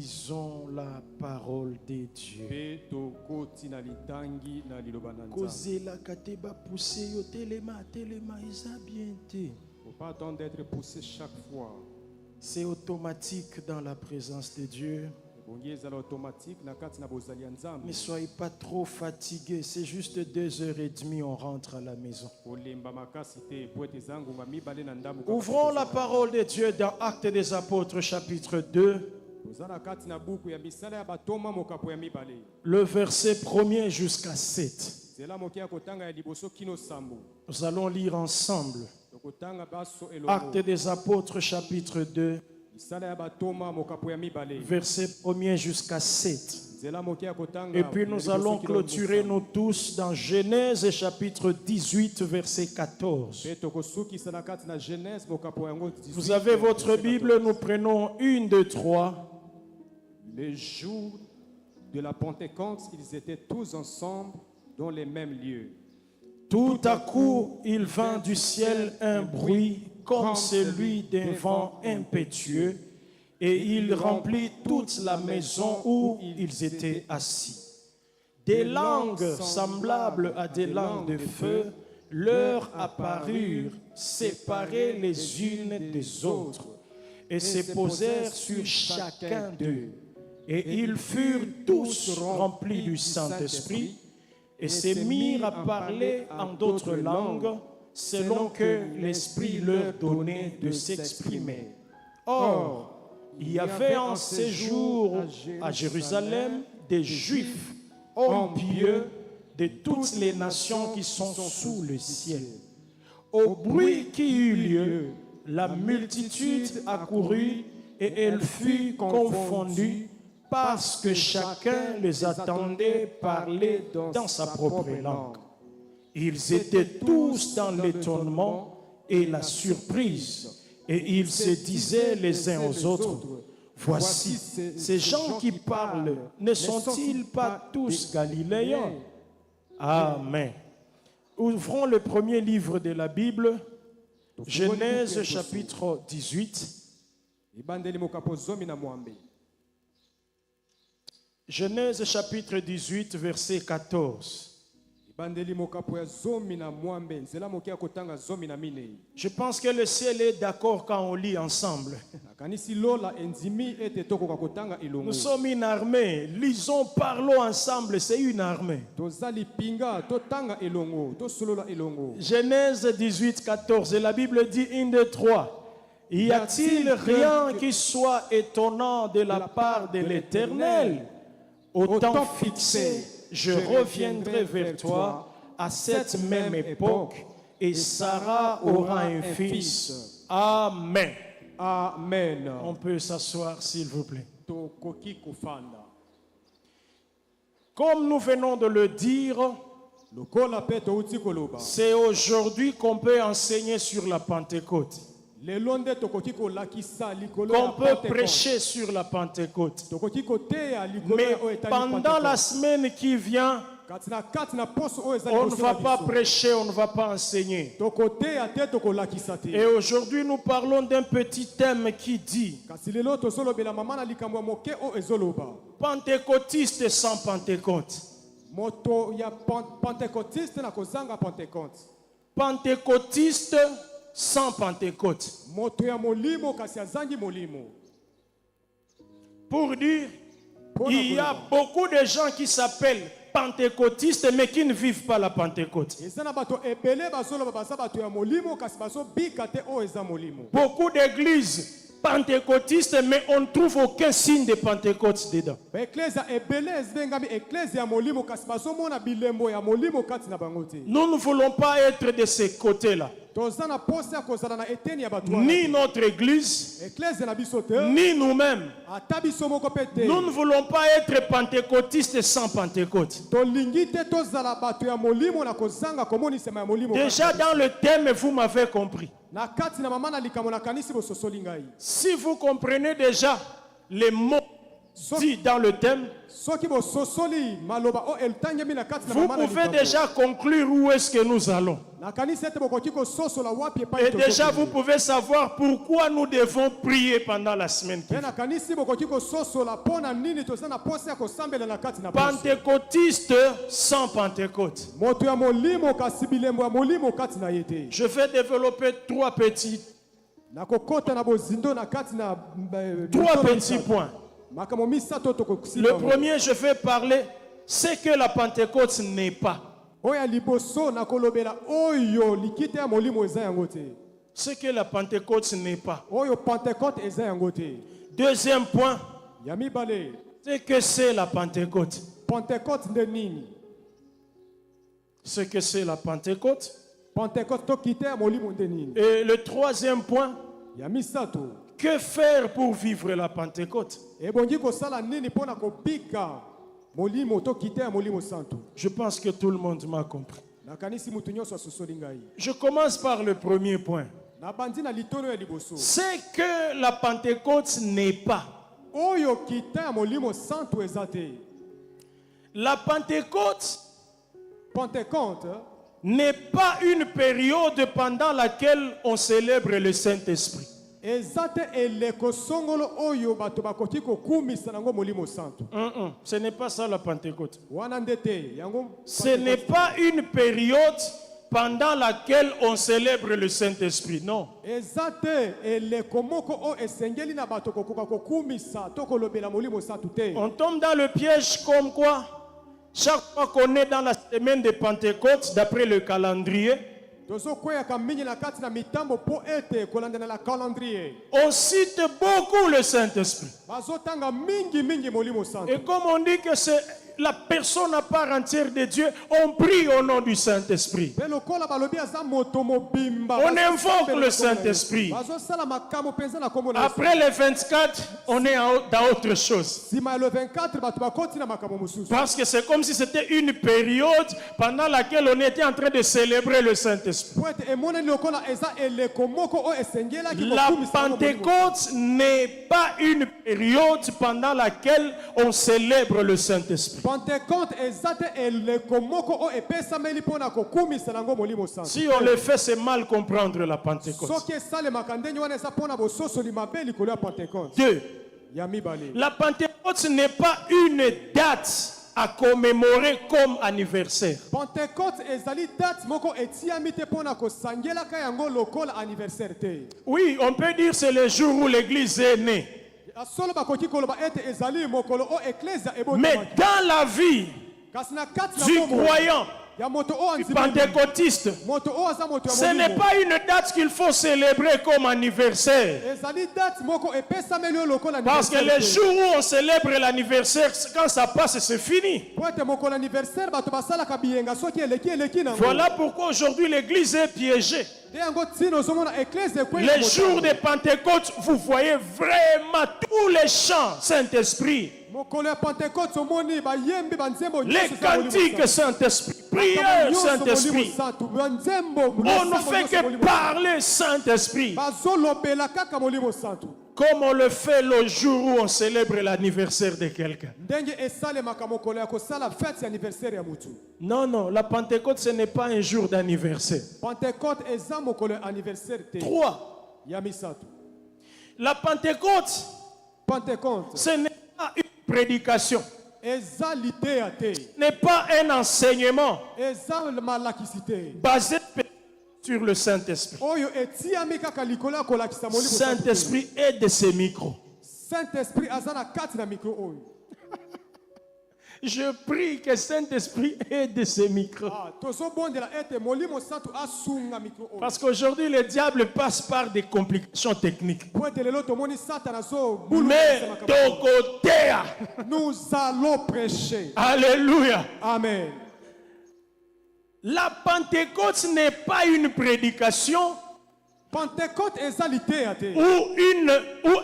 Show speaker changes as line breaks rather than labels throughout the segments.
lisons la parole de Dieu. Causer la kateba poussé yo telema isa bien te.
Faut pas attendre d'être poussé chaque fois.
C'est automatique dans la présence de Dieu. Mais soyez pas trop fatigués, c'est juste 2h30, on rentre à la maison. Ouvrons la parole de Dieu dans Actes des Apôtres chapitre 2. Le verset 1er jusqu'à 7. Nous allons lire ensemble. Actes des Apôtres chapitre 2. Verset 1er jusqu'à 7. Et puis nous allons clôturer nous tous dans Genèse chapitre 18 verset 14. Vous avez votre Bible, nous prenons 1, 2, 3.
Le jour de la Pentecôte, ils étaient tous ensemble dans les mêmes lieux.
Tout à coup, il vint du ciel un bruit comme celui d'un vent impétueux, et il remplit toute la maison où ils étaient assis. Des langues semblables à des langues de feu leur apparurent, séparées les unes des autres, et se posèrent sur chacun d'eux. Et ils furent tous remplis du Saint-Esprit, et se mirent à parler en d'autres langues, selon que l'Esprit leur donnait de s'exprimer. Or, il y avait en séjour à Jérusalem des Juifs, hommes pieux de toutes les nations qui sont sous le ciel. Au bruit qui eut lieu, la multitude accourut et elle fut confondue parce que chacun les attendait parler dans sa propre langue. Ils étaient tous dans l'étonnement et la surprise, et ils se disaient les uns aux autres, voici, ces gens qui parlent, ne sont-ils pas tous galiléens? Amen. Ouvrons le premier livre de la Bible, Genèse chapitre 18. Genèse chapitre 18, verset 14. Je pense que le ciel est d'accord quand on lit ensemble. Nous sommes une armée. Lisons, parlons ensemble, c'est une armée. Genèse 18, 14. Et la Bible dit 1, 2, 3. Y a-t-il rien qui soit étonnant de la part de l'Éternel? Au temps fixé, je reviendrai vers toi à cette même époque, et Sarah aura un fils. Amen.
Amen.
On peut s'asseoir, s'il vous plaît. Comme nous venons de le dire, c'est aujourd'hui qu'on peut enseigner sur la Pentecôte. Qu'on peut prêcher sur la Pentecôte. Mais pendant la semaine qui vient, on ne va pas prêcher, on ne va pas enseigner. Et aujourd'hui, nous parlons d'un petit thème qui dit Pentecôtiste sans Pentecôte. Pentecôtiste sans Pentecôte. Pour dire, il y a beaucoup de gens qui s'appellent pentecôtistes mais qui ne vivent pas la Pentecôte. Beaucoup d'églises pentecôtistes mais on ne trouve aucun signe de Pentecôte dedans. Nous ne voulons pas être de ces côtés-là. Ni notre église, ni nous-mêmes. Nous ne voulons pas être pentecôtistes sans Pentecôte. Déjà dans le thème, vous m'avez compris. Si vous comprenez déjà les mots dit dans le thème, vous pouvez déjà conclure où est-ce que nous allons. Et déjà, vous pouvez savoir pourquoi nous devons prier pendant la semaine qui vient. Pentecôtiste sans Pentecôte. Je vais développer trois petits points. Le premier, je vais parler ce que la Pentecôte n'est pas. Ce que la Pentecôte n'est pas. Deuxième point, c'est que c'est la Pentecôte. Ce que c'est la Pentecôte. Et le troisième point, que faire pour vivre la Pentecôte? Je pense que tout le monde m'a compris. Je commence par le premier point. C'est que la Pentecôte n'est pas. La Pentecôte n'est pas une période pendant laquelle on célèbre le Saint-Esprit. Ce n'est pas ça la Pentecôte. Ce n'est pas une période pendant laquelle on célèbre le Saint-Esprit. Non. On tombe dans le piège comme quoi, chaque fois qu'on est dans la semaine de Pentecôte, d'après le calendrier, on cite beaucoup le Saint-Esprit. Et comme on dit que c'est la personne à part entière de Dieu, on prie au nom du Saint-Esprit. On invoque le Saint-Esprit. Après les 24, on est dans autre chose. Parce que c'est comme si c'était une période pendant laquelle on était en train de célébrer le Saint-Esprit. La Pentecôte n'est pas une période pendant laquelle on célèbre le Saint-Esprit. Si on le fait, c'est mal comprendre la Pentecôte. Deux, la Pentecôte n'est pas une date à commémorer comme anniversaire. Oui, on peut dire c'est le jour où l'Église est née. Mais dans la vie du croyant, du pentecôtiste, ce n'est pas une date qu'il faut célébrer comme anniversaire. Parce que le jour où on célèbre l'anniversaire, quand ça passe, c'est fini. Voilà pourquoi aujourd'hui l'Église est piégée. Les jours de Pentecôte, vous voyez vraiment tous les chants Saint-Esprit. Les cantiques Saint-Esprit, prières Saint-Esprit. On ne fait que parler Saint-Esprit. Comme on le fait le jour où on célèbre l'anniversaire de quelqu'un. Non, non, la Pentecôte ce n'est pas un jour d'anniversaire. 3. La Pentecôte, ce n'est pas une prédication. Ce n'est pas un enseignement basé sur le Saint-Esprit. Saint-Esprit aide ses micros. Je prie que Saint-Esprit aide ses micros. Parce qu'aujourd'hui, le diable passe par des complications techniques. Mais ton côté,
nous allons prêcher.
Alléluia.
Amen.
La Pentecôte n'est pas une prédication ou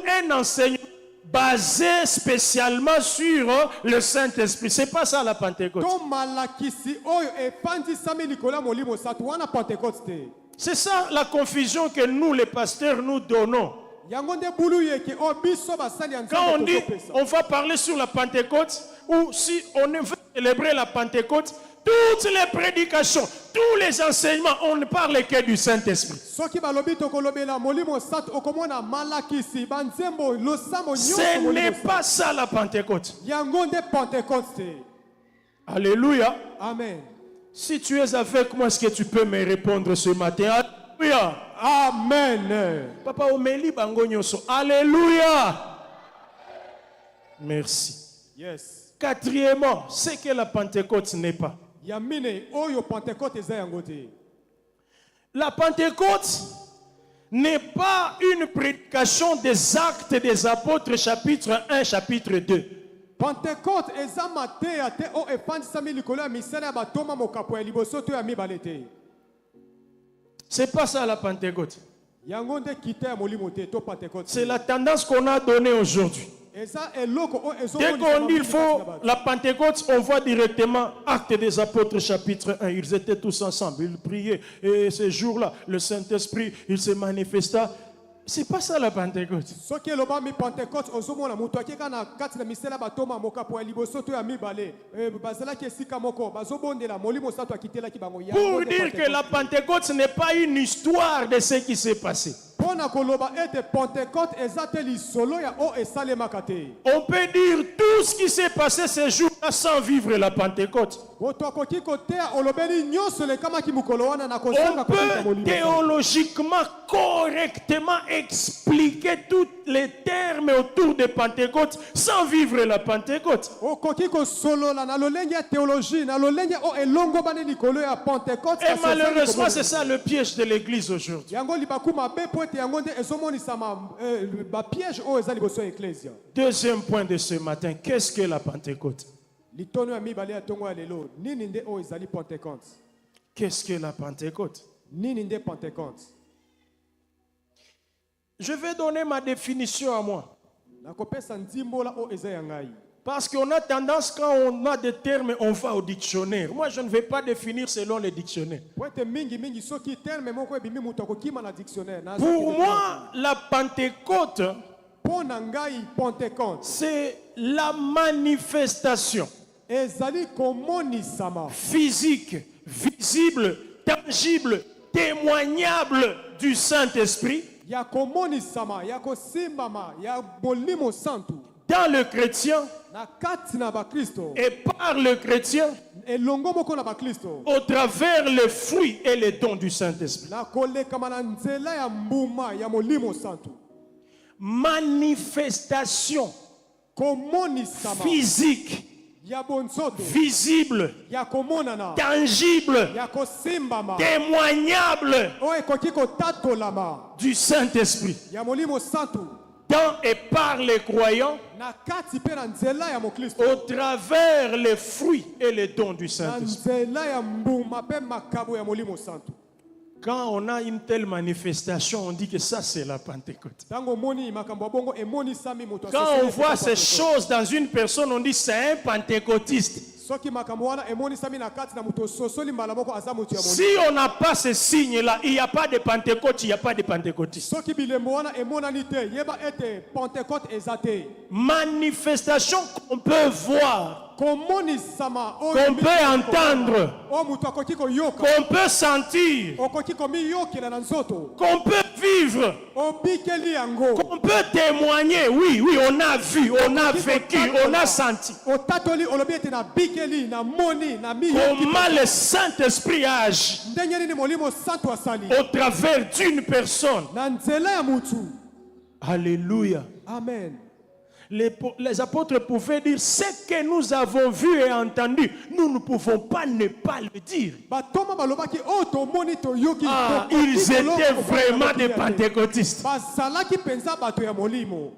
un enseignement basé spécialement sur le Saint-Esprit. C'est pas ça la Pentecôte. C'est ça la confusion que nous les pasteurs nous donnons.
yango nde bulu yeke o biso basali ya
Quand on
Nzambe
dit
tozopesa.
on va parler sur la Pentecôte, ou si on veut célébrer la Pentecôte, toutes les prédications, tous les enseignements, on ne parle que du Saint-Esprit.
Soki balobi tokolobela molimo santu okomona malakisi banzembo losambo
Ce
nyonso
n'est
molimo
pas ça la Pentecôte.
yango nde Pentecôte te.
Alléluia.
Amen.
Si tu es avec moi, est-ce que tu peux me répondre ce matin? Alléluia.
Amen.
Papa Omeli Bango Nyoso. Alléluia. Merci.
Yes.
Quatrièmement, ce que la Pentecôte n'est pas.
Yamine oyo Pentecôte eza yango te.
La Pentecôte n'est pas une prédication des actes des apôtres chapitre 1, chapitre 2.
Pentecôte eza mateya te o epandisami likolo ya misala ya batoma mokapo ya liboso to ya mibale te.
C'est pas ça la Pentecôte.
Yango nde kita ya molimo te to Pentecôte.
C'est la tendance qu'on a donnée aujourd'hui.
Eza eloko o ezo.
Dès qu'on dit il faut la Pentecôte, on voit directement Actes des Apôtres chapitre 1. Ils étaient tous ensemble, ils priaient. Et ce jour-là, le Saint-Esprit, il se manifesta. C'est pas ça la Pentecôte.
Soki eloba mi Pentecôte ozomona mutu akeka na kati na misala batoma mokapo ya liboso to ya mibale bazalaki esika moko bazobondela molimo santu akitelaki bango yango.
Pour dire que la Pentecôte ce n'est pas une histoire de ce qui s'est passé.
Pona koloba ete Pentecôte eza te lisolo ya o esalemaka te.
On peut dire tout ce qui s'est passé ce jour-là sans vivre la Pentecôte.
Moto akoki koteya olobeli nyonso lekamaki mokolo wana na
On
kozanga kobeta
peut
molimo.
théologiquement, correctement expliquer tous les termes autour de Pentecôte sans vivre la Pentecôte.
Okoki kosolola na lolenge ya théologie na lolenge o elongo bani likolo ya Pentecôte.
Et malheureusement, c'est ça le piège de l'Église aujourd'hui.
Yango libaku mabe po ete yango nde ezomonisama ba piège o eza liboso ya ecclesia.
Deuxième point de ce matin, qu'est-ce que la Pentecôte?
Litono ya mibale ya tongo ya lelo nini nde o ezali Pentecôte?
Qu'est-ce que la Pentecôte?
Nini nde Pentecôte?
Je vais donner ma définition à moi.
Nakopesa ndimbola o eza ya ngai.
Parce qu'on a tendance, quand on a des termes, on va au dictionnaire. Moi, je ne vais pas définir selon les dictionnaires.
Po ete mingi mingi soki terme moko ebimi mutu akokima na dictionnaire.
Pour moi, la Pentecôte,
po na ngai Pentecôte
c'est la manifestation
ezali komonisama
physique, visible, tangible, témoignable du Saint-Esprit
ya komonisama ya kosimbama ya molimo santu
dans le chrétien
na kati na bakristo
et par le chrétien
elongo moko na bakristo
au travers les fruits et les dons du Saint-Esprit.
na kolekama na nzela ya mbuma ya molimo santu.
Manifestation
Komonisama
physique,
ya bonsoto
visible,
ya komonana
tangible,
ya kosimbama
témoignable
o ekoki kotatolama
du Saint-Esprit
ya molimo santu
dans et par les croyants
na kati mpe na nzela ya mokristo
au travers les fruits et les dons du
na
Saint-Esprit.
nzela ya mbuma mpe makabo ya molimo santu.
Quand on a une telle manifestation, on dit que ça c'est la Pentecôte.
Tango moni makambo ya bongo emonisami moto
Quand on voit ces choses dans une personne, on dit c'est un pentecôtiste.
soki makambo wana emonisami na kati na moto sosoli mbala moko aza moto ya
Si on n'a pas ces signes-là, il n'y a pas de Pentecôte, il n'y a pas de pentecôtiste.
soki bilembo wana emonani te yeba ete Pentecôte eza te.
Manifestation qu'on peut voir,
Komonisama
qu'on peut entendre,
o moto akoki koyoka
qu'on peut sentir,
okoki komiyokela na nzoto
qu'on peut vivre,
obikeli yango
qu'on peut témoigner. Oui, oui, on a vu, on a vécu, on a senti.
otatoli olobi ete na bikeli na moni na miyoki
Comment le Saint-Esprit age
ndenge nini molimo santu asali
au travers d'une personne.
na nzela ya mutu.
Alléluia.
Amen.
Les apôtres pouvaient dire ce que nous avons vu et entendu, nous ne pouvons pas ne pas le dire.
Batoma balobaki o tomoni toyoki
Ah, ils étaient vraiment des pentecôtistes.
bazalaki penza bato ya molimo.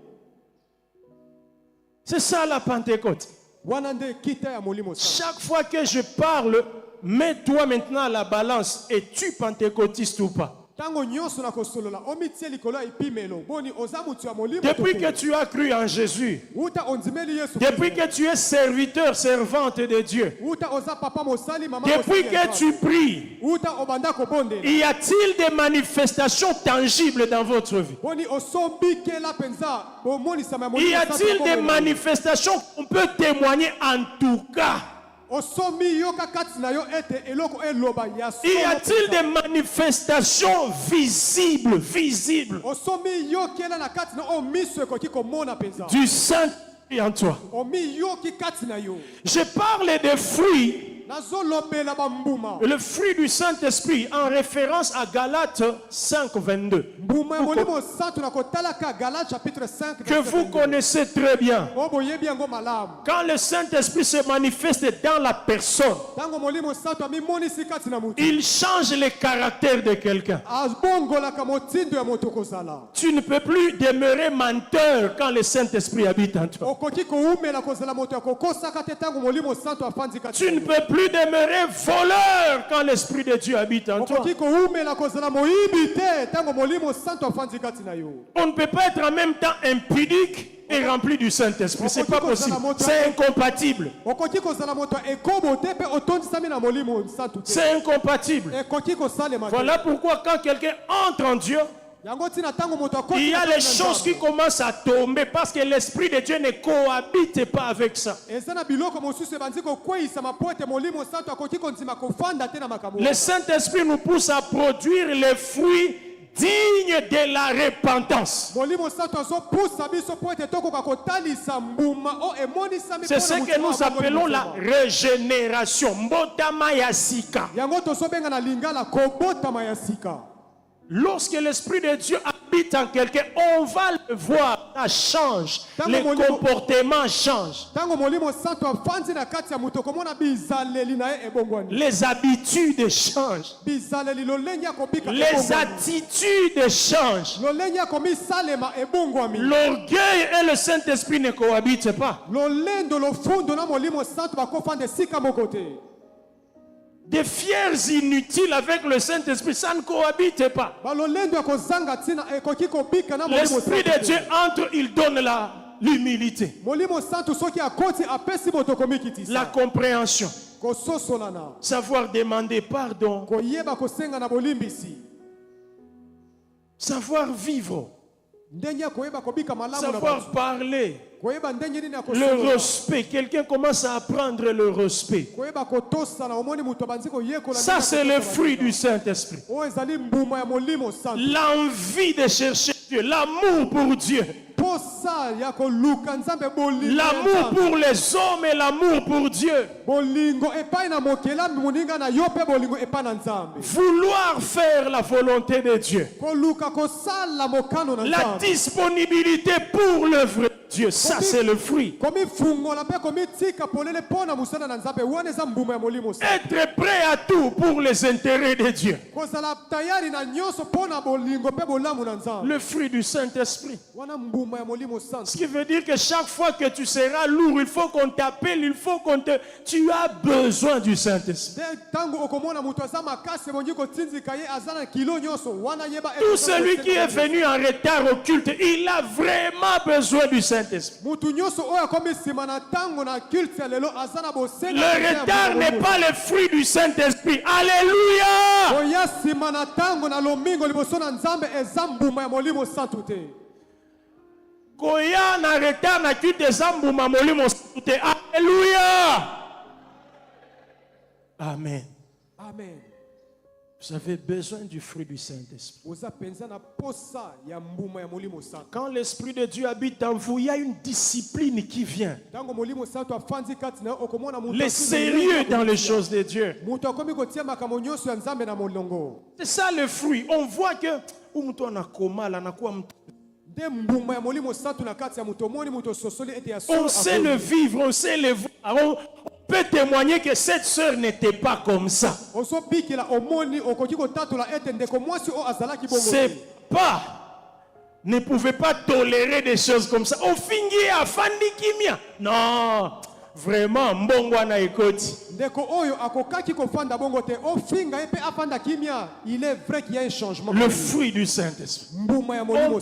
C'est ça la Pentecôte.
Wana nde kita ya molimo santu.
Chaque fois que je parle, mets-toi maintenant à la balance. Es-tu pentecôtiste ou pas?
Tango nyonso na kosolola omitie likolo ya ipimelo boni oza mutu ya molimo
Depuis que tu as cru en Jésus,
uta ondimeli Yesu
depuis que tu es serviteur, servante de Dieu,
uta oza papa mosali mama
depuis
mosali
que
ya
tu pries,
uta obanda kobondela
y a-t-il des manifestations tangibles dans votre vie?
boni osombikela penza bomonisama ya
Y
molimo
a-t-il des manifestations qu'on peut témoigner en tout cas?
osomi yoka kati na yo ete eloko eloba ya
Y a-t-il des manifestations visibles,
osomi yokela na kati na o miso ekoki komona penza
du Saint-Esprit en toi?
omi yoki kati na yo
Je parle des fruits,
nazolobela bambuma
le fruit du Saint-Esprit en référence à Galates 5, 22,
mbuma ya molimo santu na kotalaka Galates chapitre 5
que vous connaissez très bien.
oboyebi yango malamu
Quand le Saint-Esprit se manifeste dans la personne,
tango molimo santu amimonisi kati na mutu
il change le caractère de quelqu'un.
abongolaka motindo ya moto kozala
Tu ne peux plus demeurer menteur quand le Saint-Esprit habite en toi.
okoki koumela kozala moto ya kokosaka te tango molimo santu afandi kati
Tu ne peux plus demeurer voleur quand l'Esprit de Dieu habite en toi.
okoki koumela kozala moyibi te tango molimo santu afandi kati na yo
On ne peut pas être en même temps impudique et rempli du Saint-Esprit. C'est pas possible. C'est incompatible.
okoki kozala moto ya ekobo te mpe otondisami na molimo santu te
C'est incompatible.
ekoki kosalema te
Voilà pourquoi quand quelqu'un entre en Dieu,
yango ntina tango moto
il y a
akoti
les choses qui commencent à tomber parce que l'Esprit de Dieu ne cohabite pas avec ça.
eza na biloko mosusu ebandi kokweyisama po ete molimo santu akoki kondima kofanda te na makambo
Le Saint-Esprit nous pousse à produire les fruits dignes de la repentance.
molimo santu azopusa biso po ete tokoka kotalisa mbuma o emonisami
C'est ce que nous appelons la régénération. Mbotama ya sika.
yango tozobenga na lingala kobotama ya sika
Lorsque l'Esprit de Dieu habite en quelqu'un, on va le voir, ça change. Les comportements changent.
tango molimo santu afandi na kati ya moto komona bizaleli na ye ebongwani
Les habitudes changent.
bizaleli lolenge ya kobika
Les
ebongwani.
attitudes changent.
lolenge ya komisalema ebongwami
L'orgueil et le Saint-Esprit ne cohabitent pas.
lolendo lofundo na molimo santu bakofanda esika moko te
Des fiers inutiles avec le Saint-Esprit, ça ne cohabite pas.
balolendo ya kozanga ntina ekoki kobika na molimo
L'Esprit de
santu
Dieu
te.
entre, il donne l'humilité,
molimo santu soki akoti apesi moto
la
komikitisa
compréhension,
kososolana
savoir demander pardon,
koyeba kosenga na bolimbisi
savoir vivre,
ndenge ya koyeba kobika malamu na
savoir
bato
parler,
koyeba ndenge nini ya
le
kosolola
respect. Quelqu'un commence à apprendre le respect.
koyeba kotosana omoni moto abanzi koyekola
Ça, c'est le fruit du Saint-Esprit.
oyo ezali mbuma ya molimo santu
L'envie de chercher Dieu, l'amour pour Dieu,
posa ya koluka nzambe bolingo ya
l'amour
Nzambe.
pour les hommes et l'amour pour Dieu.
bolingo epai na mokelami moninga na yo mpe bolingo epai na nzambe
Vouloir faire la volonté de Dieu.
koluka kosala mokano na
La
nzambe
disponibilité pour l'œuvre de Dieu, ça c'est le fruit.
komifungola mpe komitika polele mpo na mosala na nzambe wana eza mbuma ya molimo santu
Être prêt à tout pour les intérêts de Dieu.
kozala tayari na nyonso mpo na bolingo mpe bolamu na nzambe
Le fruit du Saint-Esprit.
wana mbuma ya molimo
Ce
santu
qui veut dire que chaque fois que tu seras lourd, il faut qu'on t'appelle, il faut qu'on te... Tu as besoin du Saint-Esprit.
nde ntango okomona moto aza makasi ebongi kotinzika ye aza na kilo nyonso wana yeba
Tout celui qui est venu en retard au culte, il a vraiment besoin du Saint-Esprit.
mutu nyonso oyo akomi nsima na ntango na culte ya lelo aza na bosenga
Le retard n'est pas le fruit du Saint-Esprit. Alléluia!
oya nsima na ntango na lomingo liboso na nzambe eza mbuma ya molimo santu te
Koya na retard na culte ezambuma molimo santu te. Alléluia! Amen.
amen
Vous avez besoin du fruit du Saint-Esprit.
oza mpenza na posa ya mbuma ya molimo santu
Quand l'Esprit de Dieu habite en vous, il y a une discipline qui vient.
ntango molimo santu afandi kati na yo okomona
Le sérieux dans les choses de Dieu.
moto akomi kotia makambo nyonso ya nzambe na molongo
C'est ça le fruit. On voit que mtu anakomala anakuwa mtu.
nde mbuma ya molimo santu na kati ya moto omoni moto sosoli ete ya
On sait le vivre, on sait le voir. On peut témoigner que cette sœur n'était pas comme ça.
ozobikela omoni okoki kotatola ete ndeko mwasi oyo azalaki bongo
C'est
te.
pas. Ne pouvait pas tolérer des choses comme ça. Ofingi afandi kimia. Non. vraiment mbongo wana ekoti.
ndeko oyo akokaki kofanda bongo te ofinga ye mpe afanda kimia. Il est vrai qu'il y a un changement.
Le fruit du Saint-Esprit.
mbuma ya molimo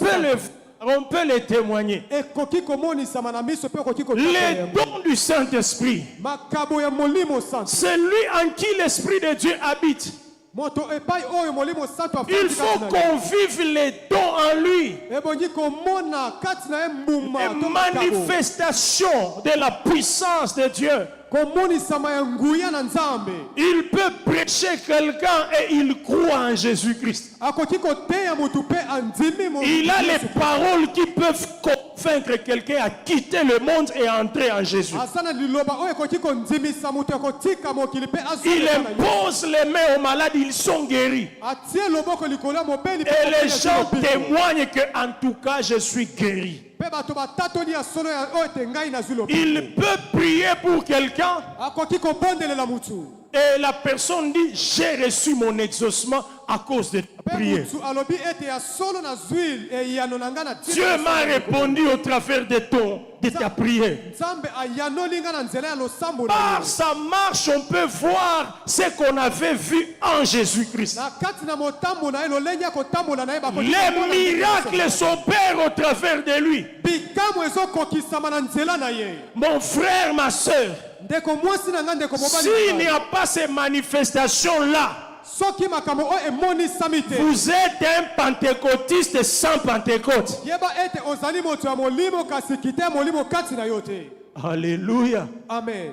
On peut le témoigner.
ekoki komonisama na miso mpe okoki
Les dons du Saint-Esprit,
makabo ya molimo santo.
c'est lui en qui l'Esprit de Dieu habite.
moto epai oyo molimo santo
Il faut qu'on vive les dons en lui.
ebongi komona kati na ye mbuma
Une
to makabo.
manifestation de la puissance de Dieu.
komonisama ya nguya na nzambe.
Il peut prêcher quelqu'un et il croit en Jésus-Christ.
akoki koteya motu mpe andimi mo-
Il a les paroles qui peuvent convaincre quelqu'un à quitter le monde et entrer en Jésus.
aza na liloba oyo ekoki kondimisa moto ekotika mokili mpe
Il
azonga na Yesu.
impose les mains aux malades, ils sont guéris.
atie loboko likolo ya mobeli mpe
Et les
mobeli
gens
azwi lobiko.
témoignent que en tout cas je suis guéri.
mpe bato batatoli ya solo ya oyo ete ngai nazwi lobiko.
Il peut prier pour quelqu'un
akoki kobondelela mutu
et la personne dit j'ai reçu mon exaucement à cause de ta
mpe
prière.
mutu alobi ete ya solo nazwi eyano na ngai na tina
Dieu
ya
m'a
solo.
répondu au travers de ta prière.
nzambe ayanoli ngai na nzela ya losambo na
Par
ye.
sa marche, on peut voir ce qu'on avait vu en Jésus-Christ.
na kati na motambo na ye lolenge ya kotambola na ye bakoki
Les
komona
miracles s'opèrent au travers de lui.
bikamwa ezokokisama na nzela na ye.
Mon frère, ma soeur,
ndeko mwasi na ngai ndeko mobali na
s'il
ngai.
n'y a pas ces manifestations-là,
soki makambo oyo emonisami te
vous êtes un pentecôtiste sans Pentecôte.
yeba ete ozali moto ya molimo kasi kite ya molimo kati na yo te.
Alléluia.
amen.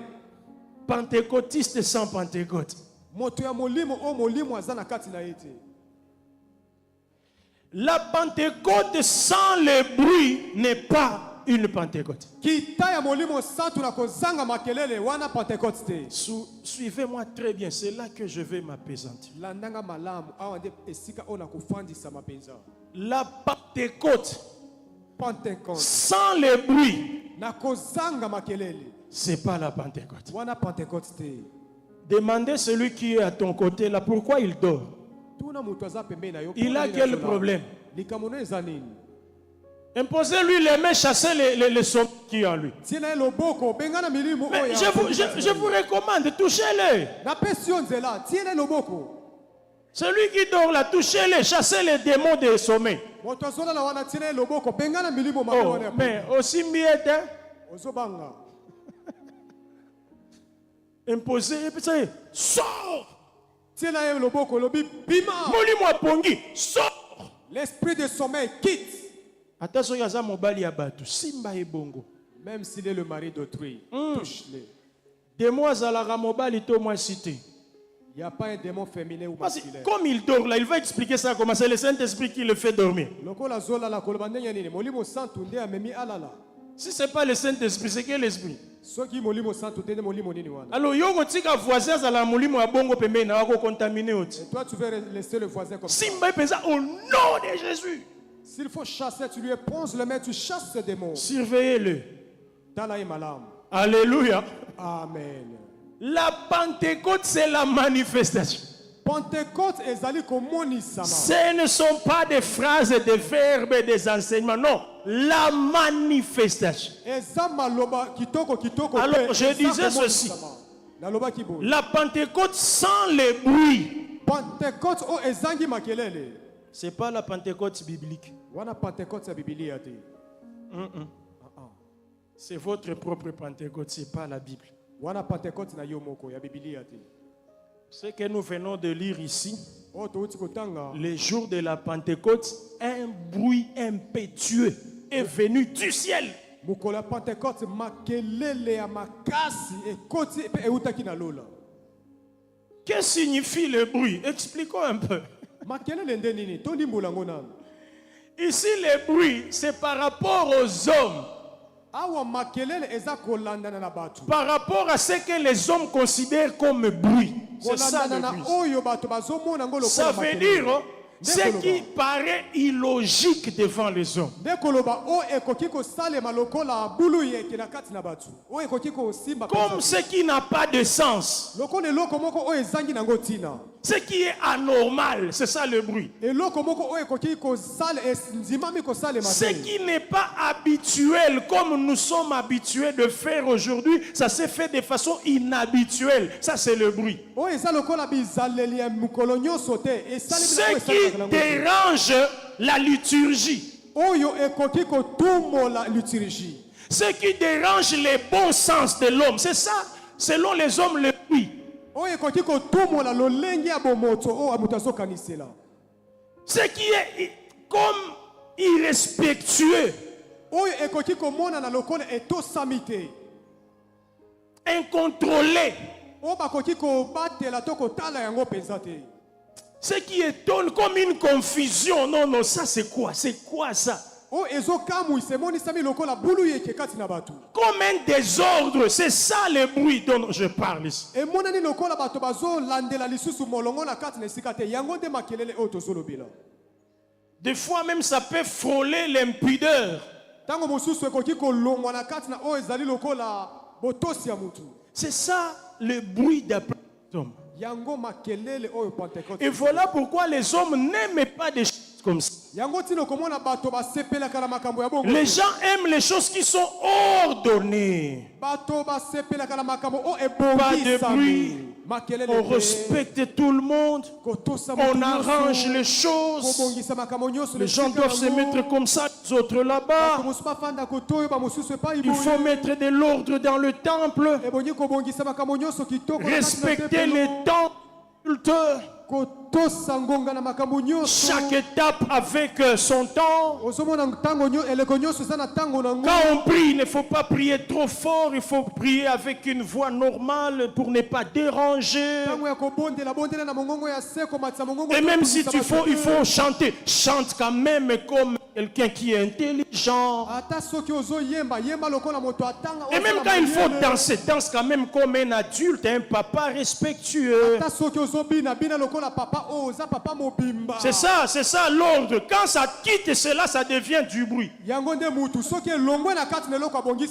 Pentecôtiste sans Pentecôte.
moto ya molimo oyo molimo aza na kati na ye te.
La Pentecôte sans le bruit n'est pas une Pentecôte.
kita ya molimo santu na kozanga makelele wana pentecote te.
Suivez-moi très bien, c'est là que je vais m'apaisantir.
landanga malamu awa nde esika oyo na kofandisama mpenza.
La Pentecôte
pentecote
sans le bruit,
na kozanga makelele
c'est pas la Pentecôte.
wana pentecote te.
Demandez celui qui est à ton côté là pourquoi il dort.
tuna moto aza pembeni na yo.
Il a quel problème?
likambo no eza nini?
Imposez-lui les mains, chassez les sommes qui est en lui.
tie na ye loboko bengana milimo
Mais
oyo ya
je vous recommande, touchez-le.
napesi yo nzela tie na ye loboko.
Celui qui dort là, touchez-le, chassez les démons des sommets.
moto azolala wana tie na ye loboko bengana milimo mabe
Oh,
wana ya
mais aussi mieux, hein?
ozobanga.
Imposez, et puis ça y est, sors.
tie na ye loboko lobi bima.
Molimo pongi, sors.
l'esprit de sommeil quitte.
Attention, il y a mobali ya batu, simba et bongo.
même s'il est le mari d'autrui. touche-le.
Démon azalara mobali to moi cité.
Il n'y a pas un démon féminin ou
Parce que
masculin.
comme il dort là, il va expliquer ça comment c'est le Saint-Esprit qui le fait dormir.
lokola zolala koloba ndenge nini molimo santu nde amemi alala.
Si ce n'est pas le Saint-Esprit, c'est quel esprit?
soki molimo santu te nde molimo nini wana.
Alors, yongo tika voisin azala molimo ya bongo pembeni na wako contaminé oti.
Et toi tu veux laisser le voisin comme ça.
Simba pensa au nom de Jésus.
S'il faut chasser, tu lui éponges les mains, tu chasses ce démon.
Surveillez-le.
Dala malam.
Alléluia.
Amen.
La Pentecôte, c'est la manifestation.
Pentecôte ezali komonisama.
Ce ne sont pas des phrases, des verbes, des enseignements. Non, la manifestation.
Eza maloba kitoko kitoko.
Alors,
pe,
je
eza
disais
komonisama.
ceci.
Naloba kibo.
La Pentecôte sans le bruit.
Pentecôte o ezangi makelele.
Ce n'est pas la Pentecôte biblique.
Wana Pentecôte ya Biblia te.
C'est votre propre Pentecôte, ce n'est pas la Bible.
Wana Pentecôte na yo moko ya Biblia te.
Ce que nous venons de lire ici,
O to uti kotanga.
le jour de la Pentecôte, un bruit impétueux est venu du ciel.
Mokolo ya Pentecôte makelele ya makasi ekoti pe eutaki na lola.
Que signifie le bruit? Expliquons un peu.
Makelele nde nini? To limbola ngo nani?
Ici, le bruit, c'est par rapport aux hommes,
Awa makelele eza kolandana na batu.
par rapport à ce que les hommes considèrent comme bruit. C'est ça
Kolandana
le
na
bruit.
oyo bato bazomona ngo
Ça
lokola
veut
makelele.
dire, Ce qui paraît illogique devant les hommes. Comme ce qui n'a pas de sens. Ce qui est anormal, c'est ça le bruit. Ce qui n'est pas habituel, comme nous sommes habitués de faire aujourd'hui, ça s'est fait de façon inhabituelle. Ça, c'est le bruit. Ce qui dérange la liturgie. Ce qui dérange les bons sens de l'homme. C'est ça, selon les hommes, le bruit. Ce qui est comme irrespectueux, incontrôlé, ce qui étonne comme une confusion. Non, non, ça c'est quoi? C'est quoi ça? Comme un désordre, c'est ça le bruit dont je parle ici. Des fois même ça peut frôler l'impudeur. C'est ça le bruit d'après les hommes. Et voilà pourquoi les hommes n'aiment pas des choses comme ça. Les gens aiment les choses qui sont ordonnées. Pas de bruit. On respecte tout le monde. On arrange les choses. Les gens doivent se mettre comme ça, les autres là-bas. Il faut mettre de l'ordre dans le temple. Respecter les temps. Chaque étape avec son temps. Quand on prie, il ne faut pas prier trop fort. Il faut prier avec une voix normale pour ne pas déranger. Et même si il faut chanter, chante quand même comme quelqu'un qui est intelligent. Et même quand il faut danser, danse quand même comme un adulte, un papa respectueux. C'est ça l'ordre. Quand ça quitte cela, ça devient du bruit.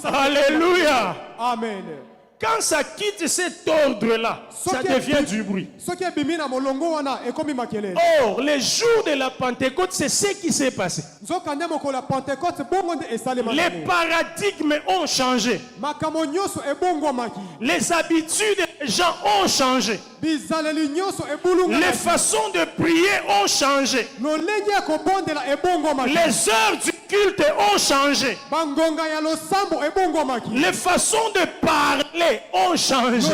Alléluia.
Amen.
Quand ça quitte cet ordre-là, ça devient du bruit. Or, les jours de la Pentecôte, c'est ce qui s'est passé. Les paradigmes ont changé. Les habitudes des gens ont changé. Les façons de prier ont changé. Les heures du culte ont changé. Les façons de parler ont changé.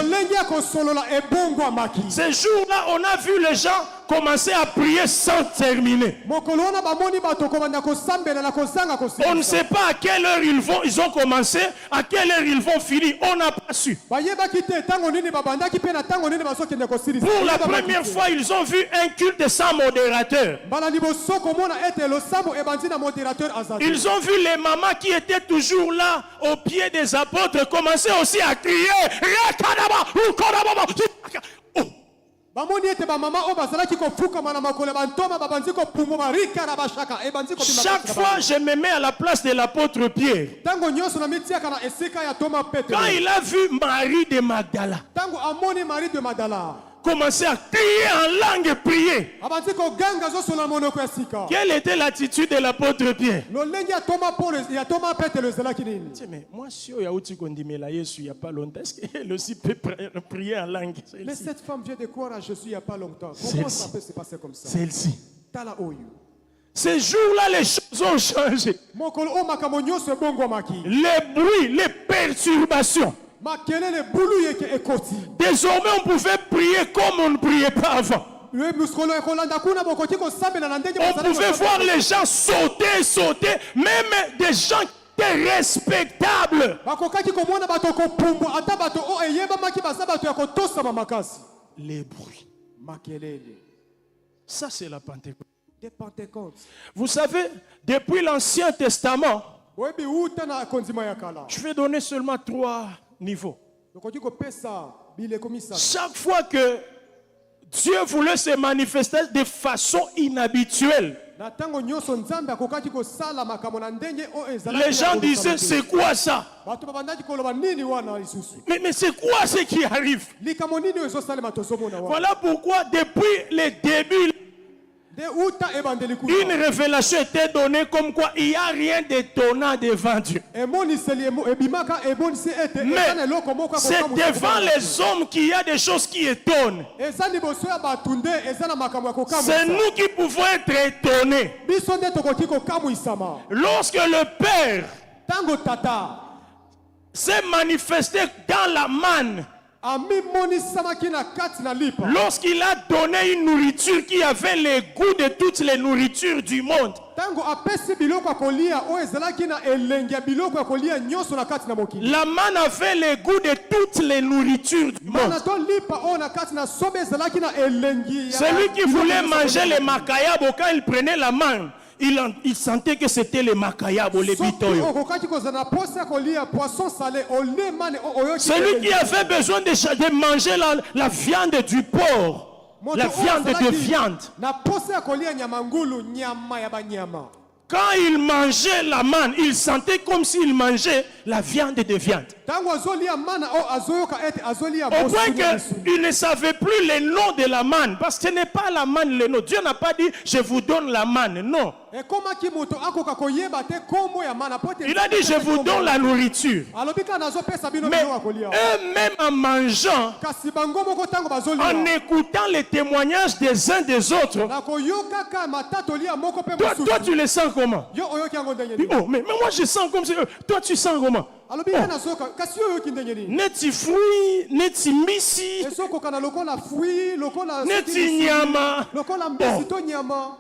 Ces jours-là, on a vu les gens commencer à prier sans terminer. On ne sait pas à quelle heure ils ont commencé, à quelle heure ils vont finir. On n'a pas su. Pour la première fois, ils ont vu un culte sans modérateur. Ils ont vu les mamans qui étaient toujours là au pied des apôtres commencer aussi à crier. Chaque fois, je me mets à la place de l'apôtre Pierre. Quand il a vu Marie de Magdala commencer à crier en langue, prier. Quelle était l'attitude de l'apôtre Pierre? Mais moi, si il y a pas longtemps, est-ce qu'elle aussi peut prier en langue?
Mais cette femme vient de croire à Jésus il n'y a pas longtemps.
Comment
ça peut se passer comme ça?
Celle-ci. Ces jours-là, les choses ont changé. Les bruits, les perturbations. Désormais, on pouvait prier comme on ne priait pas avant. On pouvait voir les gens sauter, même des gens qui étaient respectables. Les bruits. Ça, c'est la Pentecôte. Vous savez, depuis l'Ancien Testament, je vais donner seulement 3 niveaux. Chaque fois que Dieu voulait se manifester de façon inhabituelle.
Na ntango nyonso nzambe akokaki kosala makambo na ndenge oyo ezalaki
Les gens disaient, c'est quoi ça?
bato babandaki koloba nini wana lisusu
Mais c'est quoi ce qui arrive?
likambo nini oyo ezosalema tozomona wana
Voilà pourquoi depuis le début,
de uta ebandeli kuna
une révélation était donnée comme quoi il n'y a rien d'étonnant devant Dieu.
emoniseli ebimaka emonisi ete
Mais
eza na eloko moko
c'est devant les hommes qu'il y a des choses qui étonnent.
eza liboso ya bato nde eza na makambo ya
C'est
kokamwisa
nous qui pouvons être étonnés.
biso nde tokoki kokamwisama
Lorsque le Père
ntango tata
s'est manifesté dans la manne,
amimonisamaki na kati na lipa
lorsqu'il a donné une nourriture qui avait le goût de toutes les nourritures du monde,
ntango apesi biloko ya kolia oyo ezalaki na elengi ya biloko ya kolia nyonso na kati na mokili
la manne avait le goût de toutes les nourritures du monde.
mana to lipa oyo na kati na sobe ezalaki na elengi ya
Celui qui
biloko
voulait
nyonso
manger
ya
les makayabo, quand il prenait la manne, il sentait que c'était les makayabo, les
soki
bitoyo.
okokaki kozala na posa ya kolia poisson salé olemane oyoki
Celui qui avait besoin de manger la viande du porc, la viande de viande.
na posa ya kolia nyama ngulu nyama ya banyama
Quand il mangeait la manne, il sentait comme s'il mangeait la viande de viande.
ntango azolia mana oyo azoyoka ete azolia
Au point
mosungu
qu'il ne savait plus le nom de la manne. Parce que ce n'est pas la manne le nom. Dieu n'a pas dit, je vous donne la manne. Non.
ekomaki moto akoka koyeba te kombo ya mana po ete
Il a dit, je vous donne la nourriture.
alobi kaka nazopesa bino
Mais
biloko ya kolia
eux-mêmes en mangeant,
kasi bango moko ntango
en
bazolia
écoutant les témoignages des uns des autres,
na koyokaka matatoli ya moko mpe
toi
mosusu
tu le sens comment?
yo oyoki yango ndenge
Puis,
nini
oh, mais moi je sens comme ça. Toi tu sens comment?
alobi ye nazoyoka kasi yo oyoki ndenge nini
Neti fruit, neti misi,
ezokoka na lokola fui lokola
neti nyama.
lokola mbisi to nyama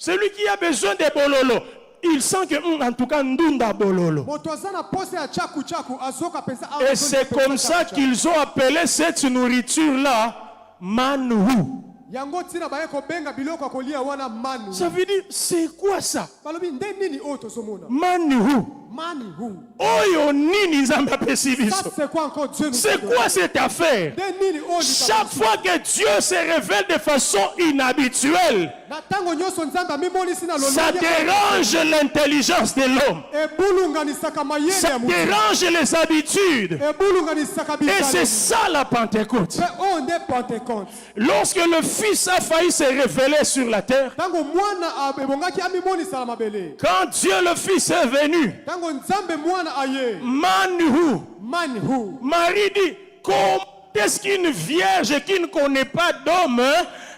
Celui qui a besoin de bololo, il sent que, en tout cas, ndunda bololo.
moto aza na posa ya chaku chaku azoka penza
Et c'est comme ça qu'ils ont appelé cette nourriture-là manhu.
yango ntina baye kobenga biloko ya kolia wana manu
Ça veut dire, c'est quoi ça?
balobi nde nini oyo tozomona
Manhu.
mani hu
Oyo nini nzambe apesi
ça
biso?
c'est quoi encore Dieu nous
C'est
donne?
quoi cette affaire?
nde nini oyo
Chaque fois que Dieu se révèle de façon inhabituelle,
na ntango nyonso nzambe amimonisi na
ça dérange l'intelligence de l'homme.
ebulunganisaka mayele
Ça
ya motu
dérange les habitudes.
ebulunganisaka
Et c'est
bizaleli
ça la Pentecôte.
mpe oyo nde pentecote
Lorsque le Fils a failli se révéler sur la terre,
ntango mwana ebongaki amimonisala mabele
quand Dieu le Fils est venu,
ntango nzambe mwana aye
Manhu,
mani hu
Marie dit, comment est-ce qu'une vierge qui ne connaît pas d'homme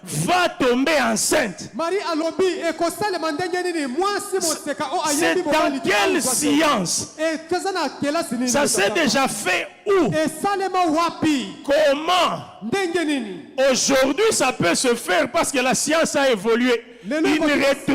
va tomber enceinte?
Marie alobi ekosalema ndenge nini mwasi moseka o
C'est
ayebi
dans quelle science?
eza na kelasi nini
Ça s'est déjà fait où?
esalema wapi
Comment?
ndenge nini
Aujourd'hui, ça peut se faire parce que la science a évolué. Une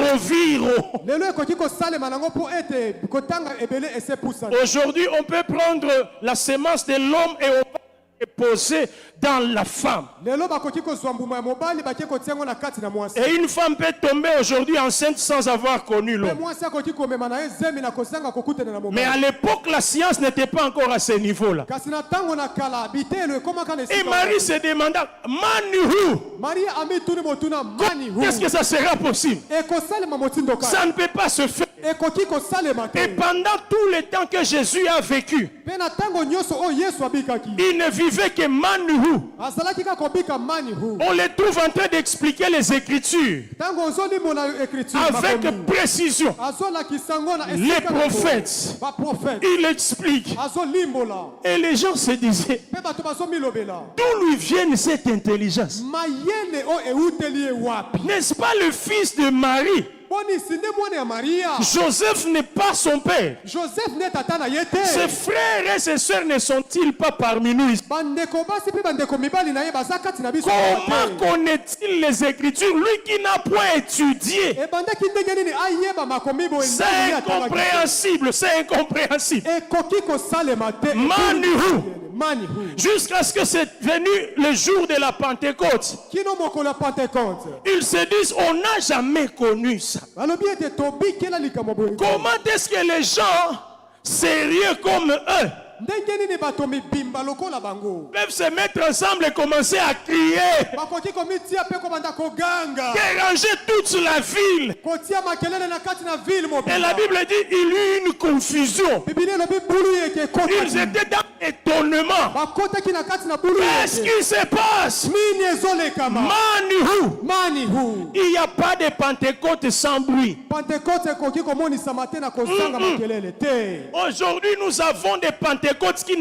rétroviro.
lelo ekoki kosalema nango mpo ete kotanga ebele esepusana
Aujourd'hui, on peut prendre la semence de l'homme et on va la poser dans la femme.
lelo bakoki kozwa mbuma ya mobali bakie kotia yango na kati na mwasi
Et une femme peut tomber aujourd'hui enceinte sans avoir connu
mpe
l'homme.
mwasi akoki komema na ye zemi na kozanga kokutana na
Mais à
mobali
l'époque, la science n'était pas encore à ce niveau-là.
kasi na ntango na kala bitelo ekomaka na
Et
esika
Marie
wana.
se demanda, Manhu,
maria amituni motuna mani hu
qu'est-ce que ça sera possible?
ekosalema motindo
Ça
kaka
ne peut pas se faire.
ekoki kosalema te
Et pendant tout le temps que Jésus a vécu,
mpe na ntango nyonso oyo yesu abikaki
il ne vivait que Manhu.
azalaki kaka kobika mani hu
On les trouve en train d'expliquer les Écritures
ntango ozolimona écriture
avec
makomi.
précision.
azolakisa yango na
Les
esika na yango.
prophètes,
baprofete
il explique.
azolimbola
Et les gens se disaient,
mpe bato bazomilobela
d'où lui vient cette intelligence?
mayele oyo euteli ye wapi
N'est-ce pas le fils de Marie?
bonisi nde mwana ya maria
Joseph n'est pas son père.
joseph nde tata na ye
Ses
te
frères et ses sœurs ne sont-ils pas parmi nous ici?
bandeko basi mpe bandeko mibali na ye baza kati na biso
Comment connaît-il les Écritures, lui qui n'a point étudié?
ebandaki ndenge nini ayeba makomi boye
C'est
ndenge atangaki te.
incompréhensible, c'est incompréhensible.
ekoki kosalema te
Manihu.
mani hu
Jusqu'à ce que c'est venu le jour de la Pentecôte.
kino mokolo ya pentecote
Ils se disent, on n'a jamais connu ça.
balobi ete tobikela likambo boye
Comment est-ce que les gens sérieux comme eux
ndenge nini bato mibimba lokola bango
peuvent se mettre ensemble et commencer à crier,
bakoki komitia mpe kobanda koganga
déranger toute la ville.
kotia makelele na kati na ville
Et la
mobimba
Bible dit il y eut une confusion.
biblia elobi bulu yeke
Ils
ekotaki
étaient dans étonnement.
bakotaki na kati na bulu
Qu'est-ce
yeke
qui se passe?
nini ezolekama
Manihu.
mani hu
Il n'y a pas de Pentecôte sans bruit.
pentekote ekoki komonisama te na kozanga makelele te
Aujourd'hui, nous avons des Pentecôtes qui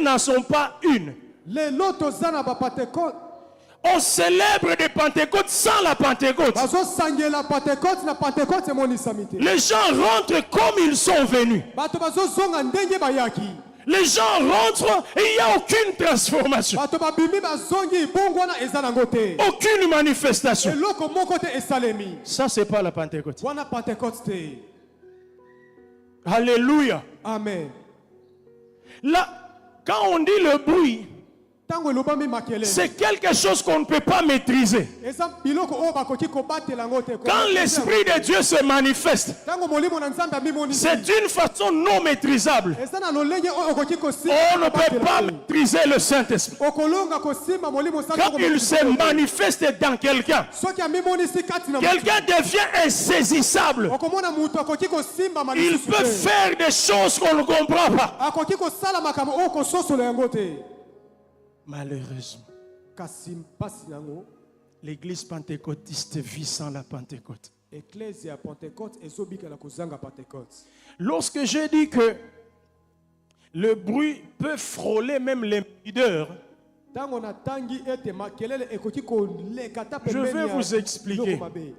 n'en sont pas une.
lelo toza na bapentekote
On célèbre des Pentecôtes sans la Pentecôte.
bazosangela pentekote na pentekote emonisami te
Les gens rentrent comme ils sont venus.
bato bazozonga ndenge bayaki
Les gens rentrent et il n'y a aucune transformation,
bato babimi bazongi bongo wana eza nango te
aucune manifestation.
eloko moko te esalemi
Ça, c'est pas la Pentecôte.
wana pentekote te
Alléluia.
amen
Là, quand on dit le bruit,
ntango elobami makelele
c'est quelque chose qu'on ne peut pas maîtriser.
eza biloko oyo bakoki kobatela yango te
Quand l'Esprit de Dieu se manifeste,
ntango molimo na nzambe amimonisi
c'est d'une façon non maîtrisable.
eza na lolenge oyo okoki kosimba
On ne peut pas maîtriser le Saint-Esprit.
okolonga kosimba molimo
Quand il se manifeste dans quelqu'un,
soki amimonisi kati na
quelqu'un devient insaisissable.
okomona mutu akoki kosimba
Il
malisusu
peut
te
faire des choses qu'on ne comprend pas.
akoki kosala makambo oyo kososola yango te
Malheureusement,
kasi mpasi yango
l'église pentecôtiste vit sans la Pentecôte.
eklese ya pentecote ezobikela kozanga pentecote
Lorsque je dis que le bruit peut frôler même les leaders,
ntango natangi ete makelele ekoki koleka ta
je
pembeni
vais
ya
vous expliquer.
biloko mabe.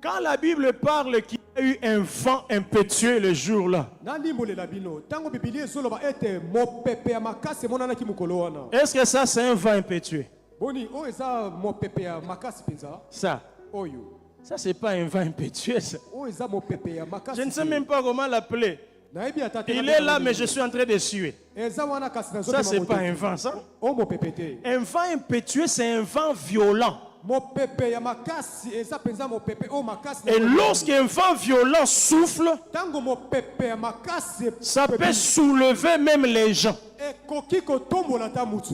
Quand la Bible parle qu'il y a eu un vent impétueux le jour-là,
nalimbolela bino ntango bibilia ezoloba ete mopepe ya makasi emonanaki mokolo wana
est-ce que ça c'est un vent impétueux?
boni oyo eza mopepe ya makasi mpenza
Ça,
oyo
ça c'est pas un vent impétueux. Ça.
oyo eza mopepe ya makasi
Je ne sais
te.
même pas comment l'appeler.
nayebi ata te
Il
na
est
bino
là,
bino.
mais je suis en train de suer.
eza wana kasi
Ça
nazotema
c'est pas
moto.
un vent, ça.
oyo mopepe te
Un vent impétueux, c'est un vent violent.
mopepe ya makasi eza mpenza mopepe oyo makasi na
Et
yango
lorsqu'un vent violent souffle,
ntango mopepe ya makasi
ça peut soulever même les gens.
ekoki kotombola ta mutu